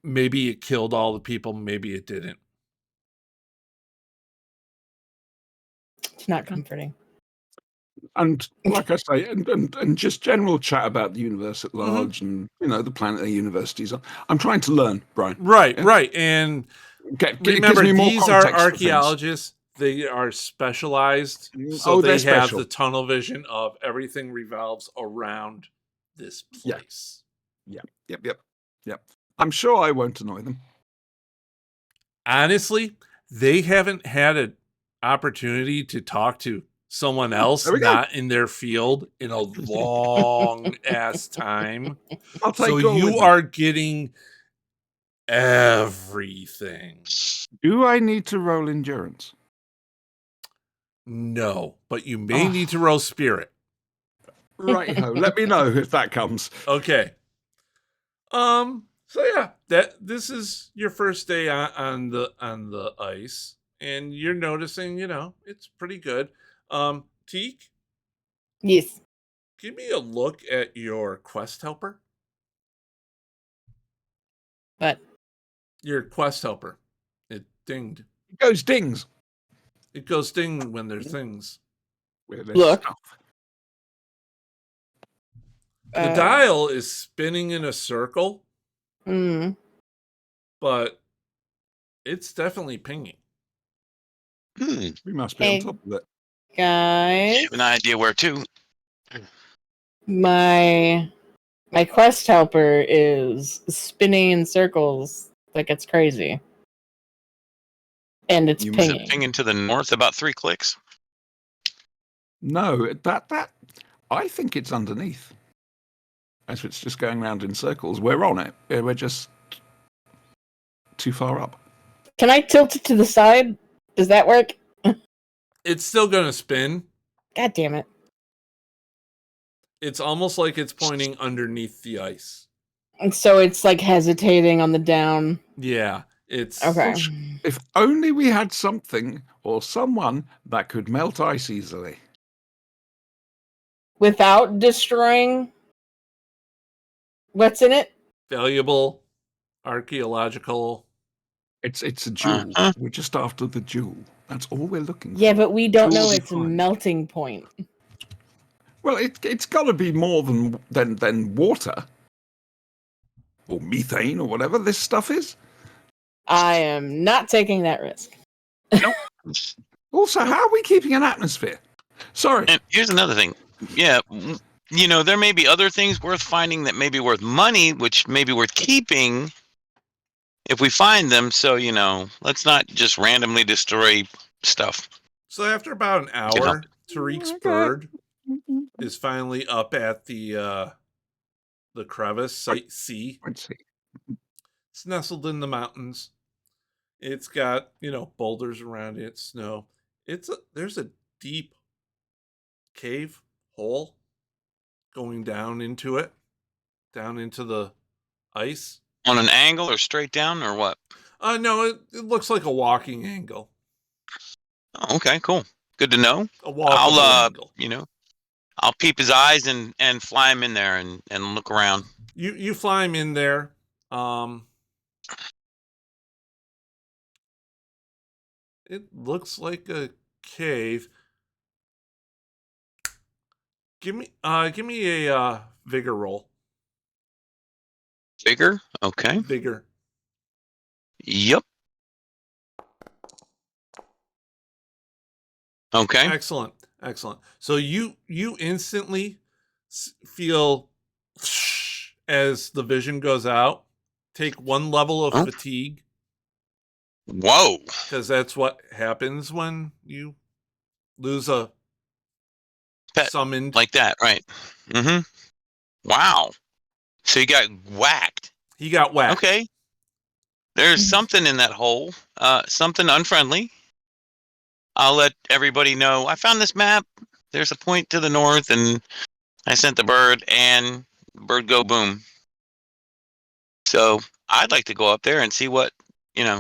Maybe it killed all the people, maybe it didn't. It's not comforting. And like I say, and just general chat about the universe at large, and the planet the universities are. I'm trying to learn, Brian. Right. And remember, these are archaeologists. They are specialized, so they have the tunnel vision of everything revolves around this place. Yep. I'm sure I won't annoy them. Honestly, they haven't had an opportunity to talk to someone else not in their field in a long ass time. So you are getting everything. Do I need to roll endurance? No, but you may need to roll spirit. Righto, let me know if that comes. Okay. So yeah, this is your first day on the ice, and you're noticing, it's pretty good. Teak? Yes. Give me a look at your quest helper. What? Your quest helper. It dinged. It goes dings. It goes ding when there's things. Look. Stuff. The dial is spinning in a circle. But it's definitely pinging. We must be on top of it. Guys. I have an idea where to. My quest helper is spinning in circles like it's crazy. And it's pinging. Is it pinging to the north about 3 clicks? No, that I think it's underneath. As it's just going around in circles. We're on it. We're just too far up. Can I tilt it to the side? Does that work? It's still going to spin. God damn it. It's almost like it's pointing underneath the ice. And so it's like hesitating on the down. Yeah. It's Okay. If only we had something or someone that could melt ice easily. Without destroying what's in it? valuable archaeological. It's a jewel. We're just after the jewel. That's all we're looking for. Yeah, but we don't know Jewel its behind. melting point. Well, it's got to be more than water or methane or whatever this stuff is. I am not taking that risk. Nope. Also, how are we keeping an atmosphere? Sorry. And here's another thing. Yeah, you know, there may be other things worth finding that may be worth money, which may be worth keeping if we find them. So, you know, let's not just randomly destroy stuff. So after about an Can help hour, Tariq's bird is finally up at the crevice, site C. Let's see. It's nestled in the mountains. It's got, boulders around it, snow. There's a deep cave hole going down into it, down into the ice. On an angle or straight down or what? No, it looks like a walking angle. Oh, okay, cool. Good to know. A walkable angle. You know, I'll peep his eyes and fly him in there and look around. You fly him in there. It looks like a cave. Give me a vigor roll. Vigor? Okay. Vigor. Yep. Okay. Excellent. So you instantly feel as the vision goes out. Take 1 level of fatigue. Whoa. Because that's what happens when you lose a pet summoned like that, right? Mm-hmm. Wow. So he got whacked. He got whacked. Okay. There's something in that hole. Something unfriendly. I'll let everybody know. I found this map. There's a point to the north, and I sent the bird, and bird go boom. So I'd like to go up there and see what,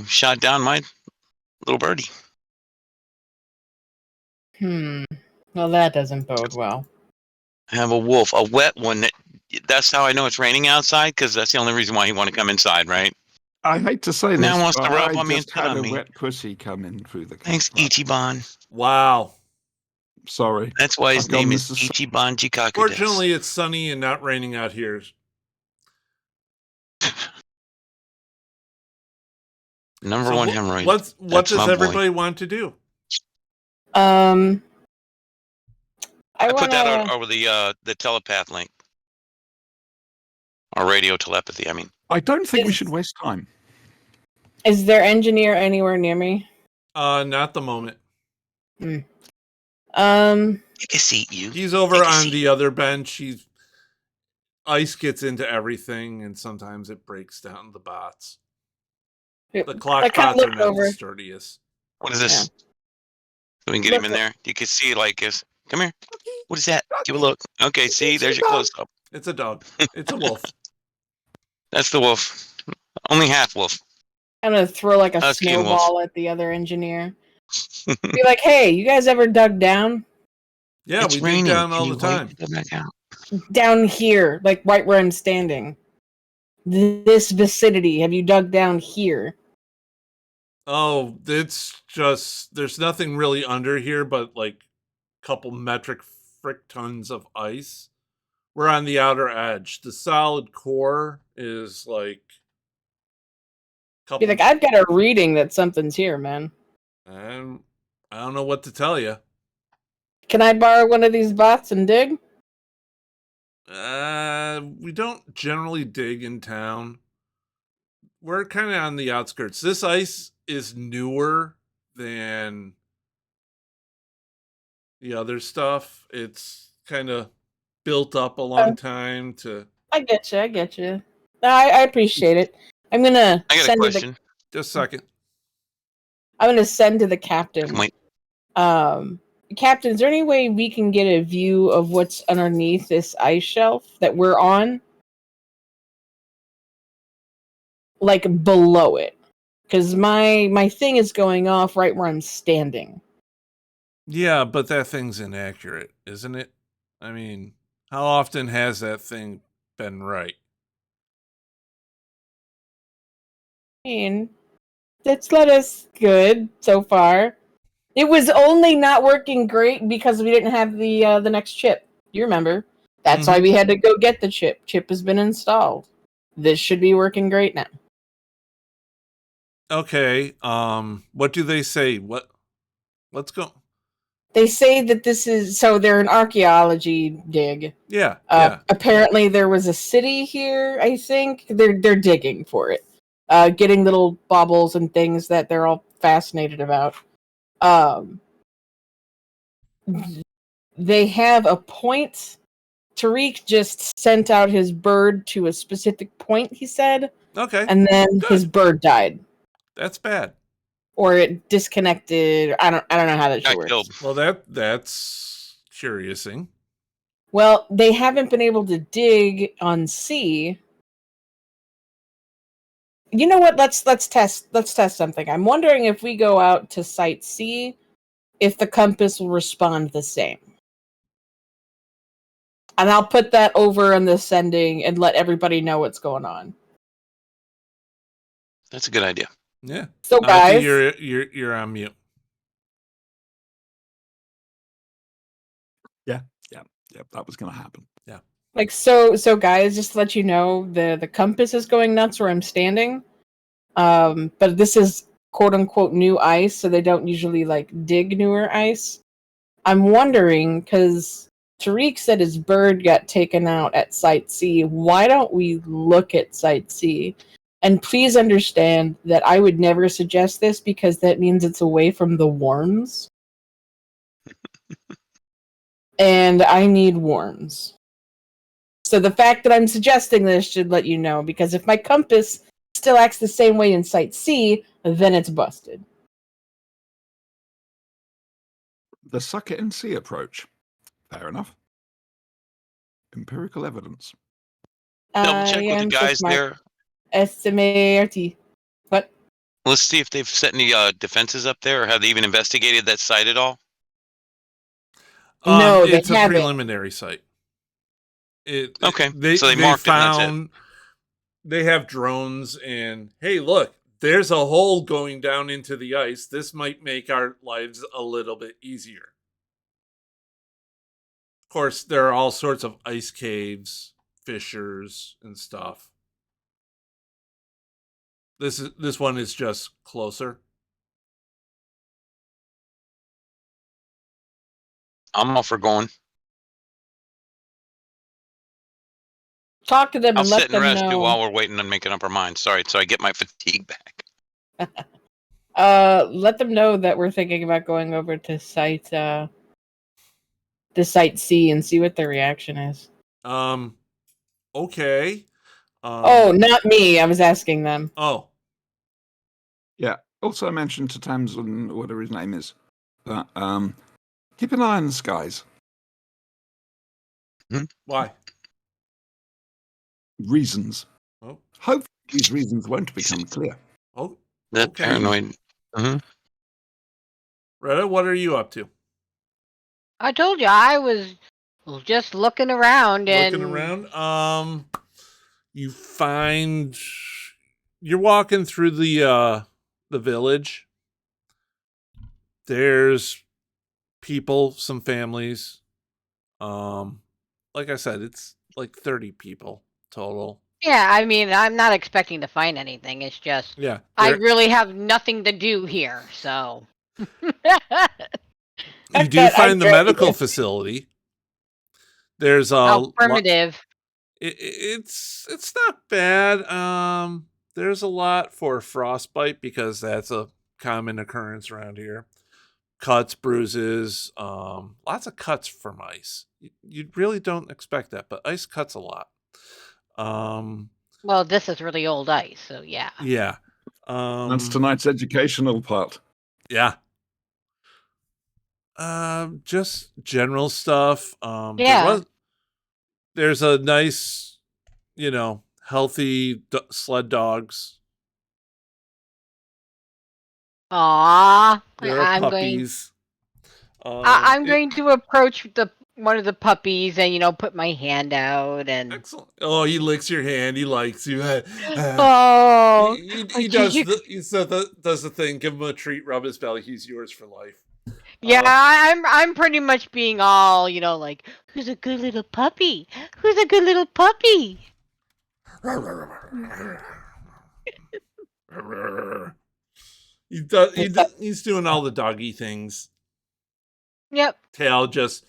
shot down my little birdie. Well, that doesn't bode well. I have a wolf, a wet one. That's how I know it's raining outside, because that's the only reason why he want to come inside, right? I hate to say this, Now wants but to rub I on me just and sit had on a me. wet pussy come in through the Thanks, car park. Ichiban. Wow. Sorry. That's why his I've gone name is Mrs. Ichiban Jikaku. Fortunately, it's sunny and not raining out here. Number one hemorrhoid. What does everybody want to do? I put that out over the telepath link. Or radio telepathy, I mean. I don't think we should waste time. Is there engineer anywhere near me? Not the moment. Take a seat, you. He's over on the other bench. Ice gets into everything, and sometimes it breaks down the bots. The clock bots are not the sturdiest. What is this? So we can get him in there. You can see, come here. What is that? Give a look. Okay, see, there's your close up. It's a dog. It's a wolf. That's the wolf. Only half wolf. I'm gonna throw a snowball at the other engineer. Be like, hey, you guys ever dug down? Yeah, we dig down all the time. Down here, right where I'm standing. This vicinity. Have you dug down here? Oh, it's just, there's nothing really under here but a couple metric frick tons of ice. We're on the outer edge. The solid core is Be like, I've got a reading that something's here, man. I don't know what to tell you. Can I borrow one of these bots and dig? We don't generally dig in town. We're kind of on the outskirts. This ice is newer than the other stuff. It's kind of built up a long time to... I get you. I appreciate it. I'm going to I got a question. Just a second. I'm going to send to the captain. Wait. Captain, is there any way we can get a view of what's underneath this ice shelf that we're on? Below it. Because my thing is going off right where I'm standing. Yeah, but that thing's inaccurate, isn't it? I mean, how often has that thing been right? I mean, that's let us good so far. It was only not working great because we didn't have the next chip. You remember? That's why we had to go get the chip. Chip has been installed. This should be working great now. Okay. What do they say? Let's go. They say that this is so they're an archaeology dig. Yeah. Yeah. Apparently there was a city here, I think. They're digging for it. Getting little baubles and things that they're all fascinated about. They have a point. Tariq just sent out his bird to a specific point, he said. Okay. And then Good. his bird died. That's bad. Or it disconnected. I don't know how that shit works. Killed. Well, that's curiousing. Well, they haven't been able to dig on C. You know what? Let's test something. I'm wondering if we go out to Site C, if the compass will respond the same. And I'll put that over in the sending and let everybody know what's going on. That's a good idea. Yeah. So guys, you're on mute. Yeah, that was going to happen. Yeah. Like so guys, just to let you know, the compass is going nuts where I'm standing. But this is quote unquote new ice, so they don't usually like dig newer ice. I'm wondering, because Tariq said his bird got taken out at Site C. Why don't we look at Site C? And please understand that I would never suggest this because that means it's away from the worms. And I need worms. So the fact that I'm suggesting this should let you know, because if my compass still acts the same way in Site C, then it's busted. The suck it and see approach. Fair enough. Empirical evidence. Double check with the guys there. SMART. What? Let's see if they've set any defenses up there, or have they even investigated that site at all? No, it's they a haven't. preliminary site. Okay, so they marked found, it and that's it. They have drones and, hey, look, there's a hole going down into the ice. This might make our lives a little bit easier. Of course, there are all sorts of ice caves, fissures, and stuff. This one is just closer. I'm all for going. Talk to them I'll and let sit and them rest too know. while we're waiting on making up our minds. Sorry, so I get my fatigue back. Let them know that we're thinking about going over to Site C and see what their reaction is. Okay. Oh, not me. I was asking them. Oh. Yeah. Also, I mentioned to Tamsin, whatever his name is, that keep an eye on the skies. Why? Reasons. Oh. Hopefully, these reasons won't become clear. Oh. That Okay. paranoid. Retta, what are you up to? I told you I was just looking around and Looking around. You find you're walking through the village. There's people, some families. Like I said, it's like 30 people total. yeah, I mean, I'm not expecting to find anything. It's just Yeah. I really have nothing to do here, so. You do find the medical facility. There's a primitive. It's not bad. There's a lot for frostbite because that's a common occurrence around here. Cuts, bruises, lots of cuts from ice. You really don't expect that, but ice cuts a lot. Well, this is really old ice, so yeah. Yeah. That's tonight's educational part. Yeah. Just general stuff. Yeah. There's a nice, healthy sled dogs. Aw, They're puppies. I'm going to approach one of the puppies and put my hand out and. Excellent. Oh, he licks your hand. He likes you. Oh, he does the thing. Give him a treat. Rub his belly. He's yours for life. Yeah, I'm pretty much being all like, who's a good little puppy? Who's a good little puppy? He's doing all the doggy things. Yep. Tail just.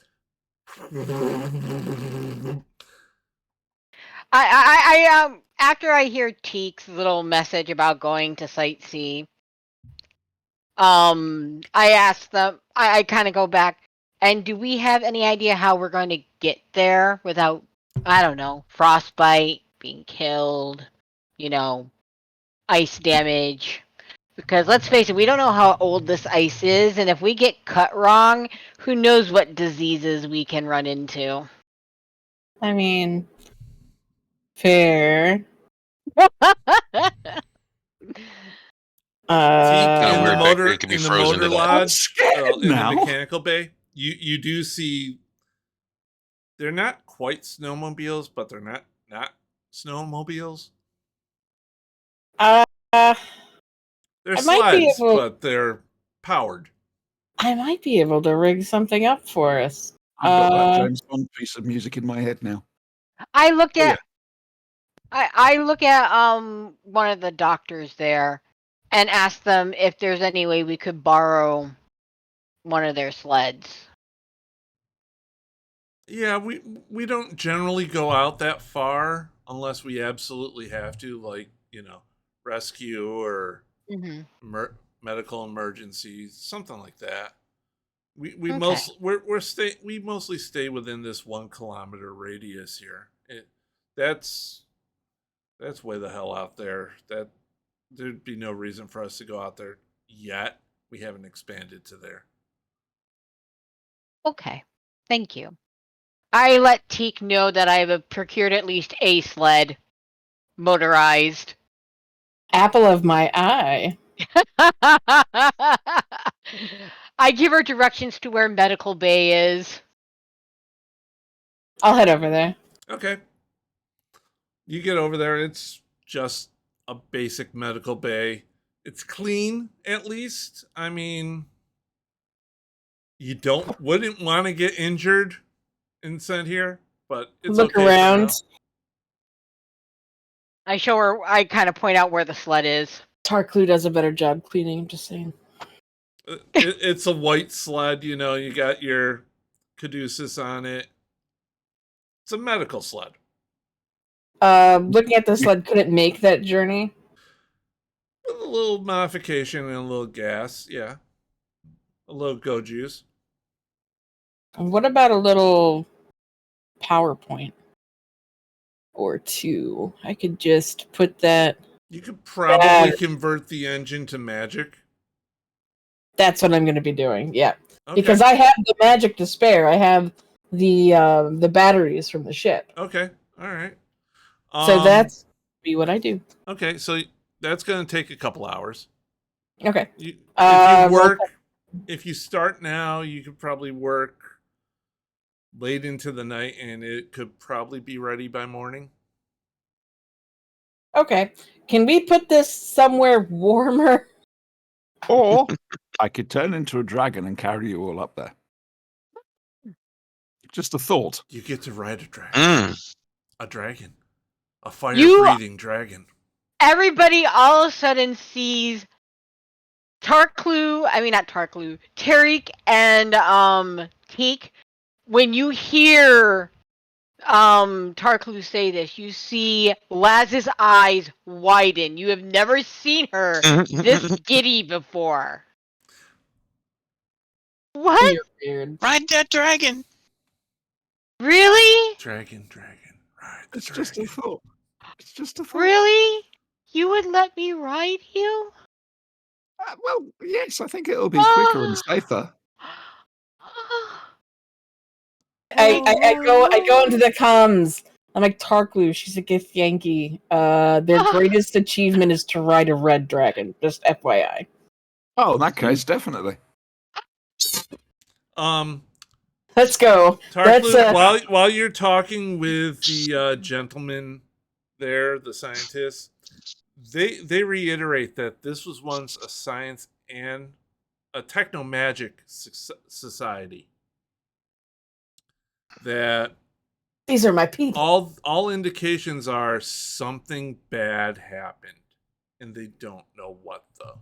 I after I hear Teek's little message about going to sightsee, I ask them. I kind of go back, and do we have any idea how we're going to get there without, I don't know, frostbite, being killed, ice damage? Because let's face it, we don't know how old this ice is, and if we get cut wrong, who knows what diseases we can run into. I mean, fair. In the motor lodge, in the mechanical bay, you do see. They're not quite snowmobiles, but they're not snowmobiles. They're sleds, but they're powered. I might be able to rig something up for us. I've got that James Bond piece of music in my head now. I look at one of the doctors there and ask them if there's any way we could borrow one of their sleds. Yeah, we don't generally go out that far unless we absolutely have to, like, rescue or medical emergencies, something like that. We mostly stay within this 1 kilometer radius here. That's way the hell out there. That there'd be no reason for us to go out there yet. We haven't expanded to there. Okay, thank you. I let Teek know that I have procured at least a sled, motorized. Apple of my eye. I give her directions to where Medical Bay is. I'll head over there. Okay. You get over there. It's just a basic medical bay. It's clean, at least. I mean, you wouldn't want to get injured and sent here, but it's look okay around. I show her. I kind of point out where the sled is. Tarklu does a better job cleaning. I'm just saying. It's a white sled. You got your caduceus on it. It's a medical sled. Looking at the sled, could it make that journey? With a little modification and a little gas, yeah. A little go juice. What about a little PowerPoint or 2? I could just put that. You could probably convert the engine to magic. That's what I'm going to be doing. Yeah, okay. Because I have the magic to spare. I have the batteries from the ship. Okay, all right. So that's be what I do. Okay, so that's going to take a couple hours. Okay. If you start now, you could probably work late into the night, and it could probably be ready by morning. Okay. Can we put this somewhere warmer? Or I could turn into a dragon and carry you all up there. Just a thought. You get to ride a dragon. A dragon. A fire-breathing dragon. Everybody all of a sudden sees not Tarklu, Tariq and Teek. When you hear Tarklu say this, you see Laz's eyes widen. You have never seen her this giddy before. What? Weird. Ride that dragon. Really? Dragon. Ride the It's dragon. just a thought. It's just a thought. Really? You would let me ride you? Well, yes, I think it'll be quicker and safer. I go into the comms. I'm like, Tarklu, she's a gift Yankee. Their greatest achievement is to ride a red dragon. Just FYI. Oh, in that case, definitely. Let's go. Tarklu, while you're talking with the gentleman there, the scientist, they reiterate that this was once a science and a techno magic society. That these are my people. All indications are something bad happened, and they don't know what though.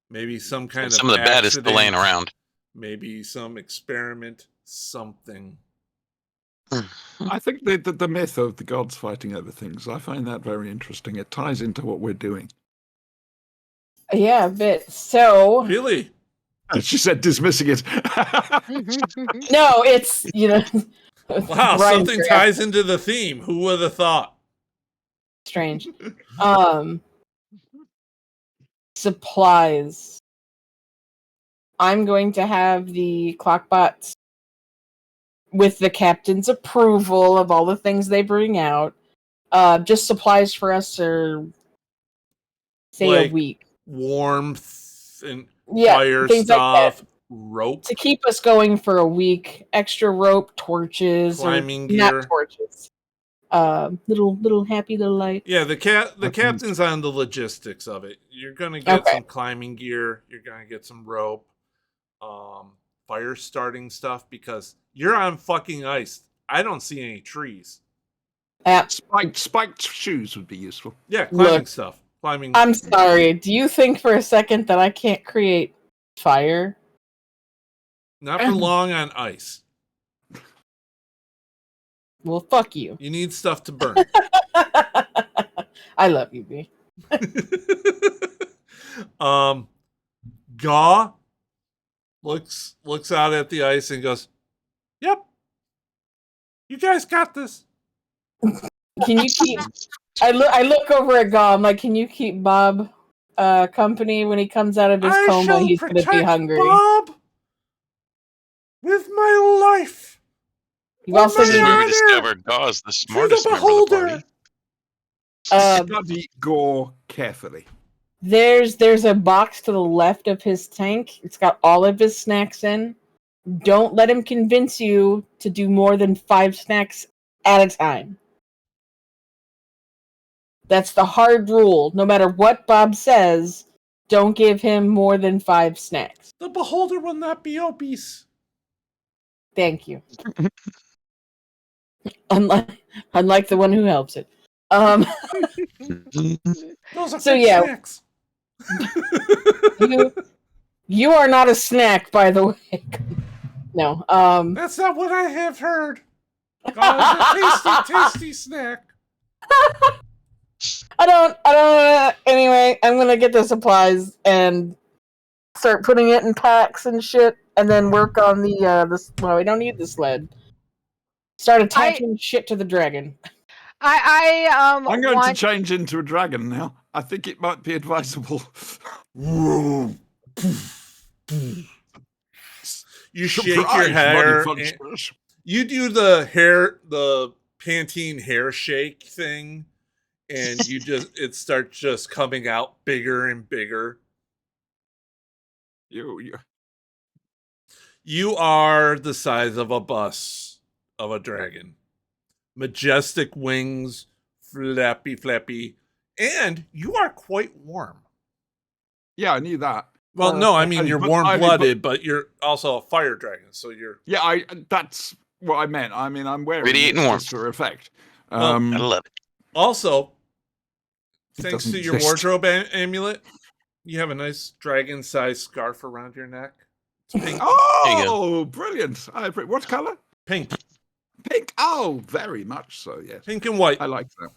Maybe some kind of some of the bad is still laying around. Maybe some experiment, something. I think the myth of the gods fighting over things, I find that very interesting. It ties into what we're doing. Yeah, a bit. So really, she said, dismissing it. No, it's wow, something ties into the theme. Who would have thought? Strange. Supplies. I'm going to have the clockbots, with the captain's approval of all the things they bring out. Just supplies for us are, say, like a week. Warmth and fire stuff, like rope. To keep us going for a week. Extra rope, torches. Climbing gear. Not torches. Little happy little lights. Yeah, the captain's on the logistics of it. You're gonna get some climbing gear. You're gonna get some rope, fire starting stuff because you're on fucking ice. I don't see any trees. Spiked shoes would be useful. Yeah, climbing stuff. Climbing. I'm sorry. Do you think for a second that I can't create fire? Not for long on ice. Well, fuck you. You need stuff to burn. I love you, B. Gaw looks out at the ice and goes, "Yep, you guys got this." Can you keep? I look over at Gaw. I'm like, can you keep Bob company when he comes out of his coma? He's going to be hungry. Bob with my life. You also need to discover Gaw's the smartest member of the party. Study Gaw carefully. There's a box to the left of his tank. It's got all of his snacks in. Don't let him convince you to do more than 5 snacks at a time. That's the hard rule. No matter what Bob says, don't give him more than 5 snacks. The beholder will not be obese. Thank you. Unlike the one who helps it. Those are so snacks. You are not a snack, by the way. No. That's not what I have heard. A tasty snack. I don't. Anyway, I'm gonna get the supplies and start putting it in packs and shit, and then work on the well, we don't need the sled. Start attaching shit to the dragon. I'm going to change into a dragon now. I think it might be advisable. You shake your hair. You do the Pantene hair shake thing, and it starts just coming out bigger and bigger. You are the size of a bus of a dragon. Majestic wings, flappy, and you are quite warm. Yeah, I knew that. Well, no, I mean, you're warm-blooded, but you're also a fire dragon, so you're... Yeah, that's what I meant. I mean, I'm wearing radiating warmth for effect. I love it. Also, thanks to your wardrobe amulet, you have a nice dragon-sized scarf around your neck. It's pink. Oh, brilliant. What color? Pink. Pink? Oh, very much so, yes. Pink and white. I like that.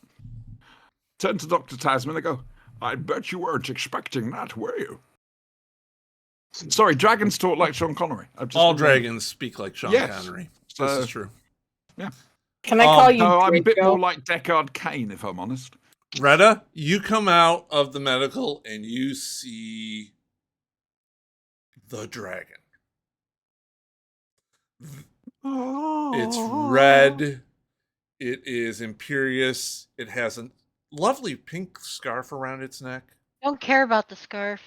Turn to Dr. Tasman and go, I bet you weren't expecting that, were you? Sorry, dragons talk like Sean Connery. All dragons speak like Sean Connery. This is true. Yeah. Can I call you No, I'm a bit more like Deckard Cain, if I'm honest. Retta, you come out of the medical and you see the dragon. It's red. It is imperious. It has a lovely pink scarf around its neck. Don't care about the scarf.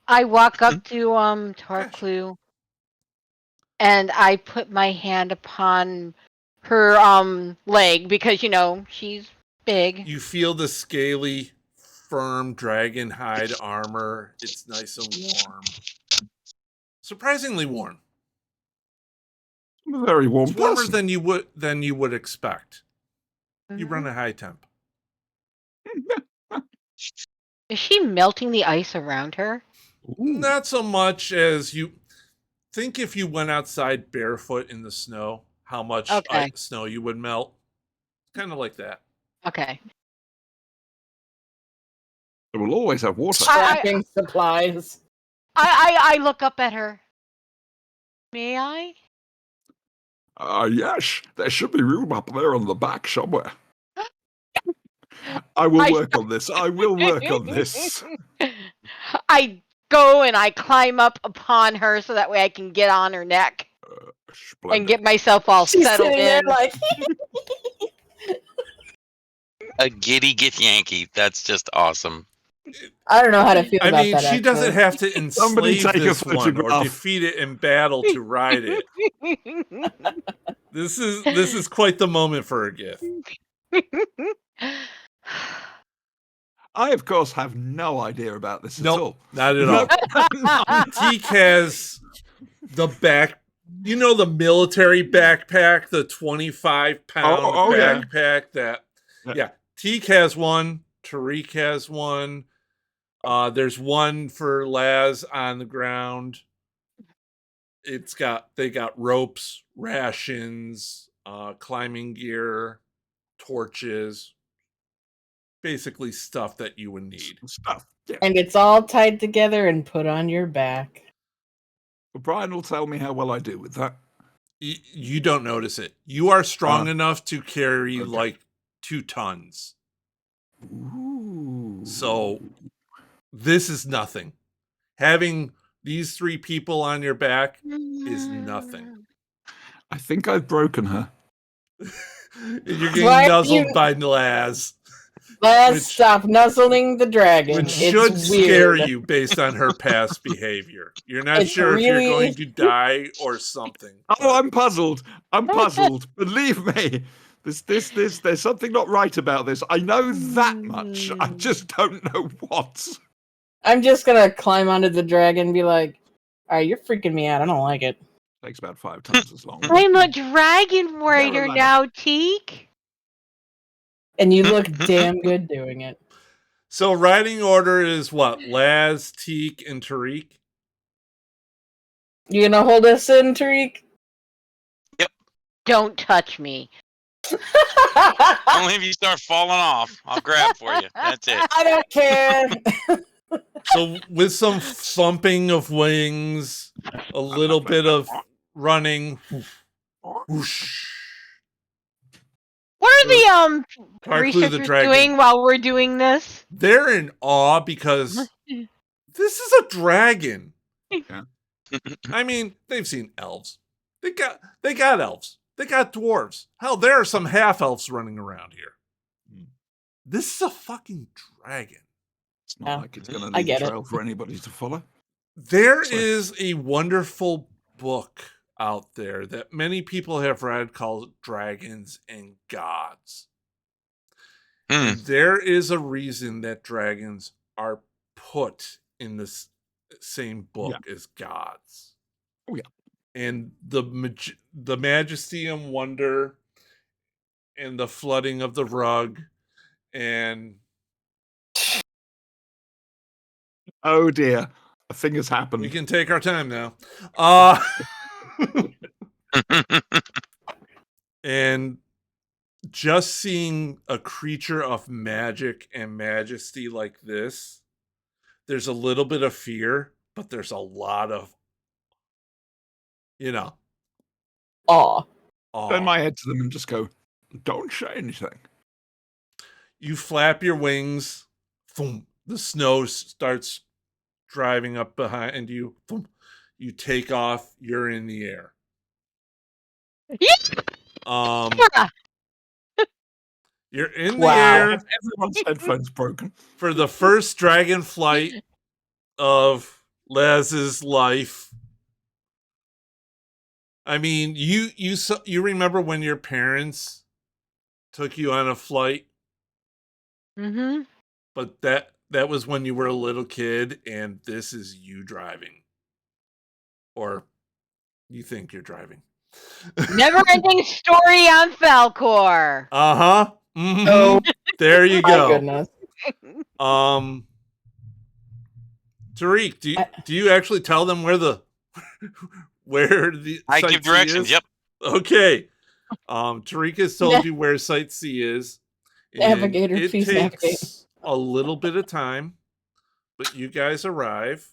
I walk up to Tarklu, and I put my hand upon her leg because she's big. You feel the scaly, firm dragon hide armor. It's nice and warm. Surprisingly warm. I'm a very warm It's warmer person. than you would expect. You run a high temp. Is she melting the ice around her? Ooh. Not so much as you think if you went outside barefoot in the snow, how much snow you would melt. Kind of like that. Okay. It will always have water. Trapping supplies. I look up at her. May I? Yes, there should be room up there on the back somewhere. I will work on this. I will work on this. I go and I climb up upon her so that way I can get on her neck and get myself all She's settled sitting there in. like A giddy get Yankee. That's just awesome. I don't know how to feel about that. She doesn't have to enslave this one or defeat it in battle to ride it. This is quite the moment for a gift. I, of course, have no idea about this at all. Not at all. Teak has the the military backpack, the 25-pound backpack. Yeah. Teak has one. Tariq has one. There's one for Laz on the ground. They got ropes, rations, climbing gear, torches, basically stuff that you would need. Stuff. Yeah. And it's all tied together and put on your back. Well, Brian will tell me how well I do with that. You don't notice it. You are strong enough to carry like 2 tons. Ooh. So this is nothing. Having these 3 people on your back is nothing. I think I've broken her. You're getting nuzzled by Laz. Let's stop nuzzling the dragon. Which should scare you based on her past behavior. You're not sure if you're going to die or something. Oh, I'm puzzled. Believe me. There's something not right about this. I know that much. I just don't know what. I'm just gonna climb onto the dragon and be like, all right, you're freaking me out. I don't like it. Takes about 5 times as long. I'm a dragon rider now, Teak. And you look damn good doing it. So riding order is what? Laz, Teak, and Tariq? You gonna hold us in, Tariq? Yep. Don't touch me. Only if you start falling off. I'll grab for you. That's it. I don't care. So with some thumping of wings, a little bit of running. Whoosh. What are the Tarklu the researchers dragon doing while we're doing this? They're in awe because this is a dragon. Yeah. I mean, they've seen elves. They got elves. They got dwarves. Hell, there are some half elves running around here. This is a fucking dragon. It's not like it's going to I leave get a trail for anybody to follow. There is a wonderful book out there that many people have read called Dragons and Gods. And there is a reason that dragons are put in this same book as gods. Oh, yeah. And the majesty and wonder and the flooding of the rug and... Oh, dear. A thing has happened. We can take our time now. And just seeing a creature of magic and majesty like this, there's a little bit of fear, but there's a lot of, Aw. Turn my head to them and just go, don't say anything. You flap your wings. Boom, the snow starts driving up behind you. Boom, you take off. You're in the air. You're in the air. Everyone's headphones broken. For the first dragon flight of Laz's life. I mean, you remember when your parents took you on a flight? Mm-hmm. But that was when you were a little kid, and this is you driving. Or you think you're driving. Never-ending story on Falcor. Uh-huh. Mm-hmm. Oh, there you my go. goodness. Tariq, do you actually tell them where the I Site give C directions. is? Yep. Okay. Tariq has told you where Site C is. And Navigator, it please takes navigate. a little bit of time, but you guys arrive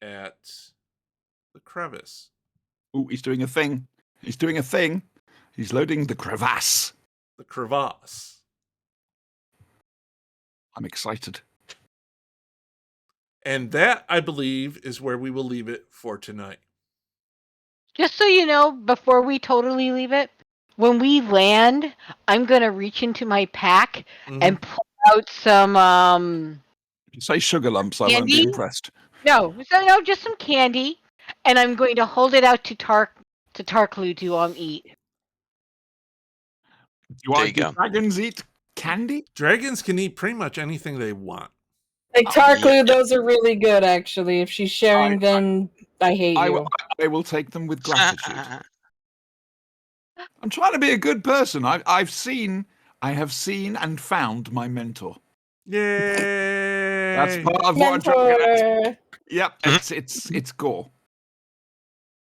at the crevice. Oh, he's doing a thing. He's doing a thing. He's loading the crevasse. The crevasse. I'm excited. And that, I believe, is where we will leave it for tonight. Just so you know, before we totally leave it, when we land, I'm gonna reach into my pack and pull out some If you say sugar lumps, I won't be candy? impressed. No, just some candy, and I'm going to hold it out to Tarklu to eat. Do dragons eat candy? Dragons can eat pretty much anything they want. Like Tarklu, yeah. those are really good, actually. If she's sharing them, I hate you. I will take them with gratitude. I'm trying to be a good person. I have seen and found my mentor. Yay! That's part of what I'm trying to get. Mentor. Yep, it's Gore.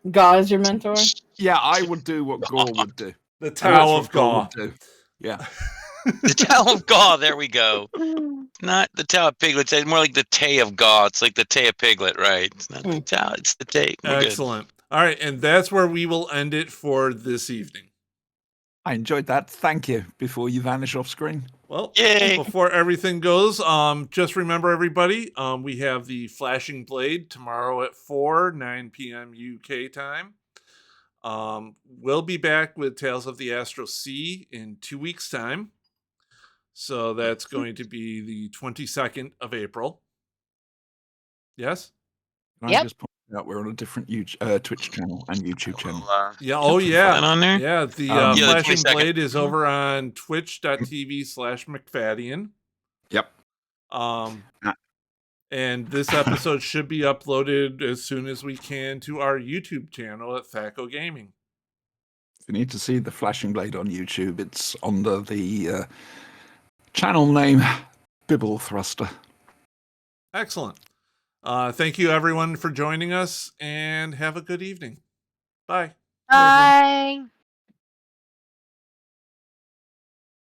Gaw is your mentor? Yeah, I would do what Gore would do. The Tao of Gaw. Yeah. The Tao of Gaw. There we go. Not the Tao of Piglet. It's more like the Tay of Gaw. It's like the Tay of Piglet, right? It's not the Tao. It's the Tay. Excellent. All right, and that's where we will end it for this evening. I enjoyed that. Thank you. Before you vanish off screen. Well, Yay. Before everything goes, just remember, everybody, we have the Flashing Blade tomorrow at 9 p.m. UK time. We'll be back with Tales of the Astral Sea in 2 weeks' time. So that's going to be the 22nd of April. Yes? Can I just point out we're on a different Twitch channel and YouTube channel? Yeah. Oh, yeah. On there? Yeah. The the Flashing 22nd. Blade is over on twitch.tv/McFadden. Yep. And this episode should be uploaded as soon as we can to our YouTube channel at Thaco Gaming. If you need to see the Flashing Blade on YouTube, it's under the channel name Bibble Thruster. Excellent. Thank you, everyone, for joining us, and have a good evening. Bye. Bye.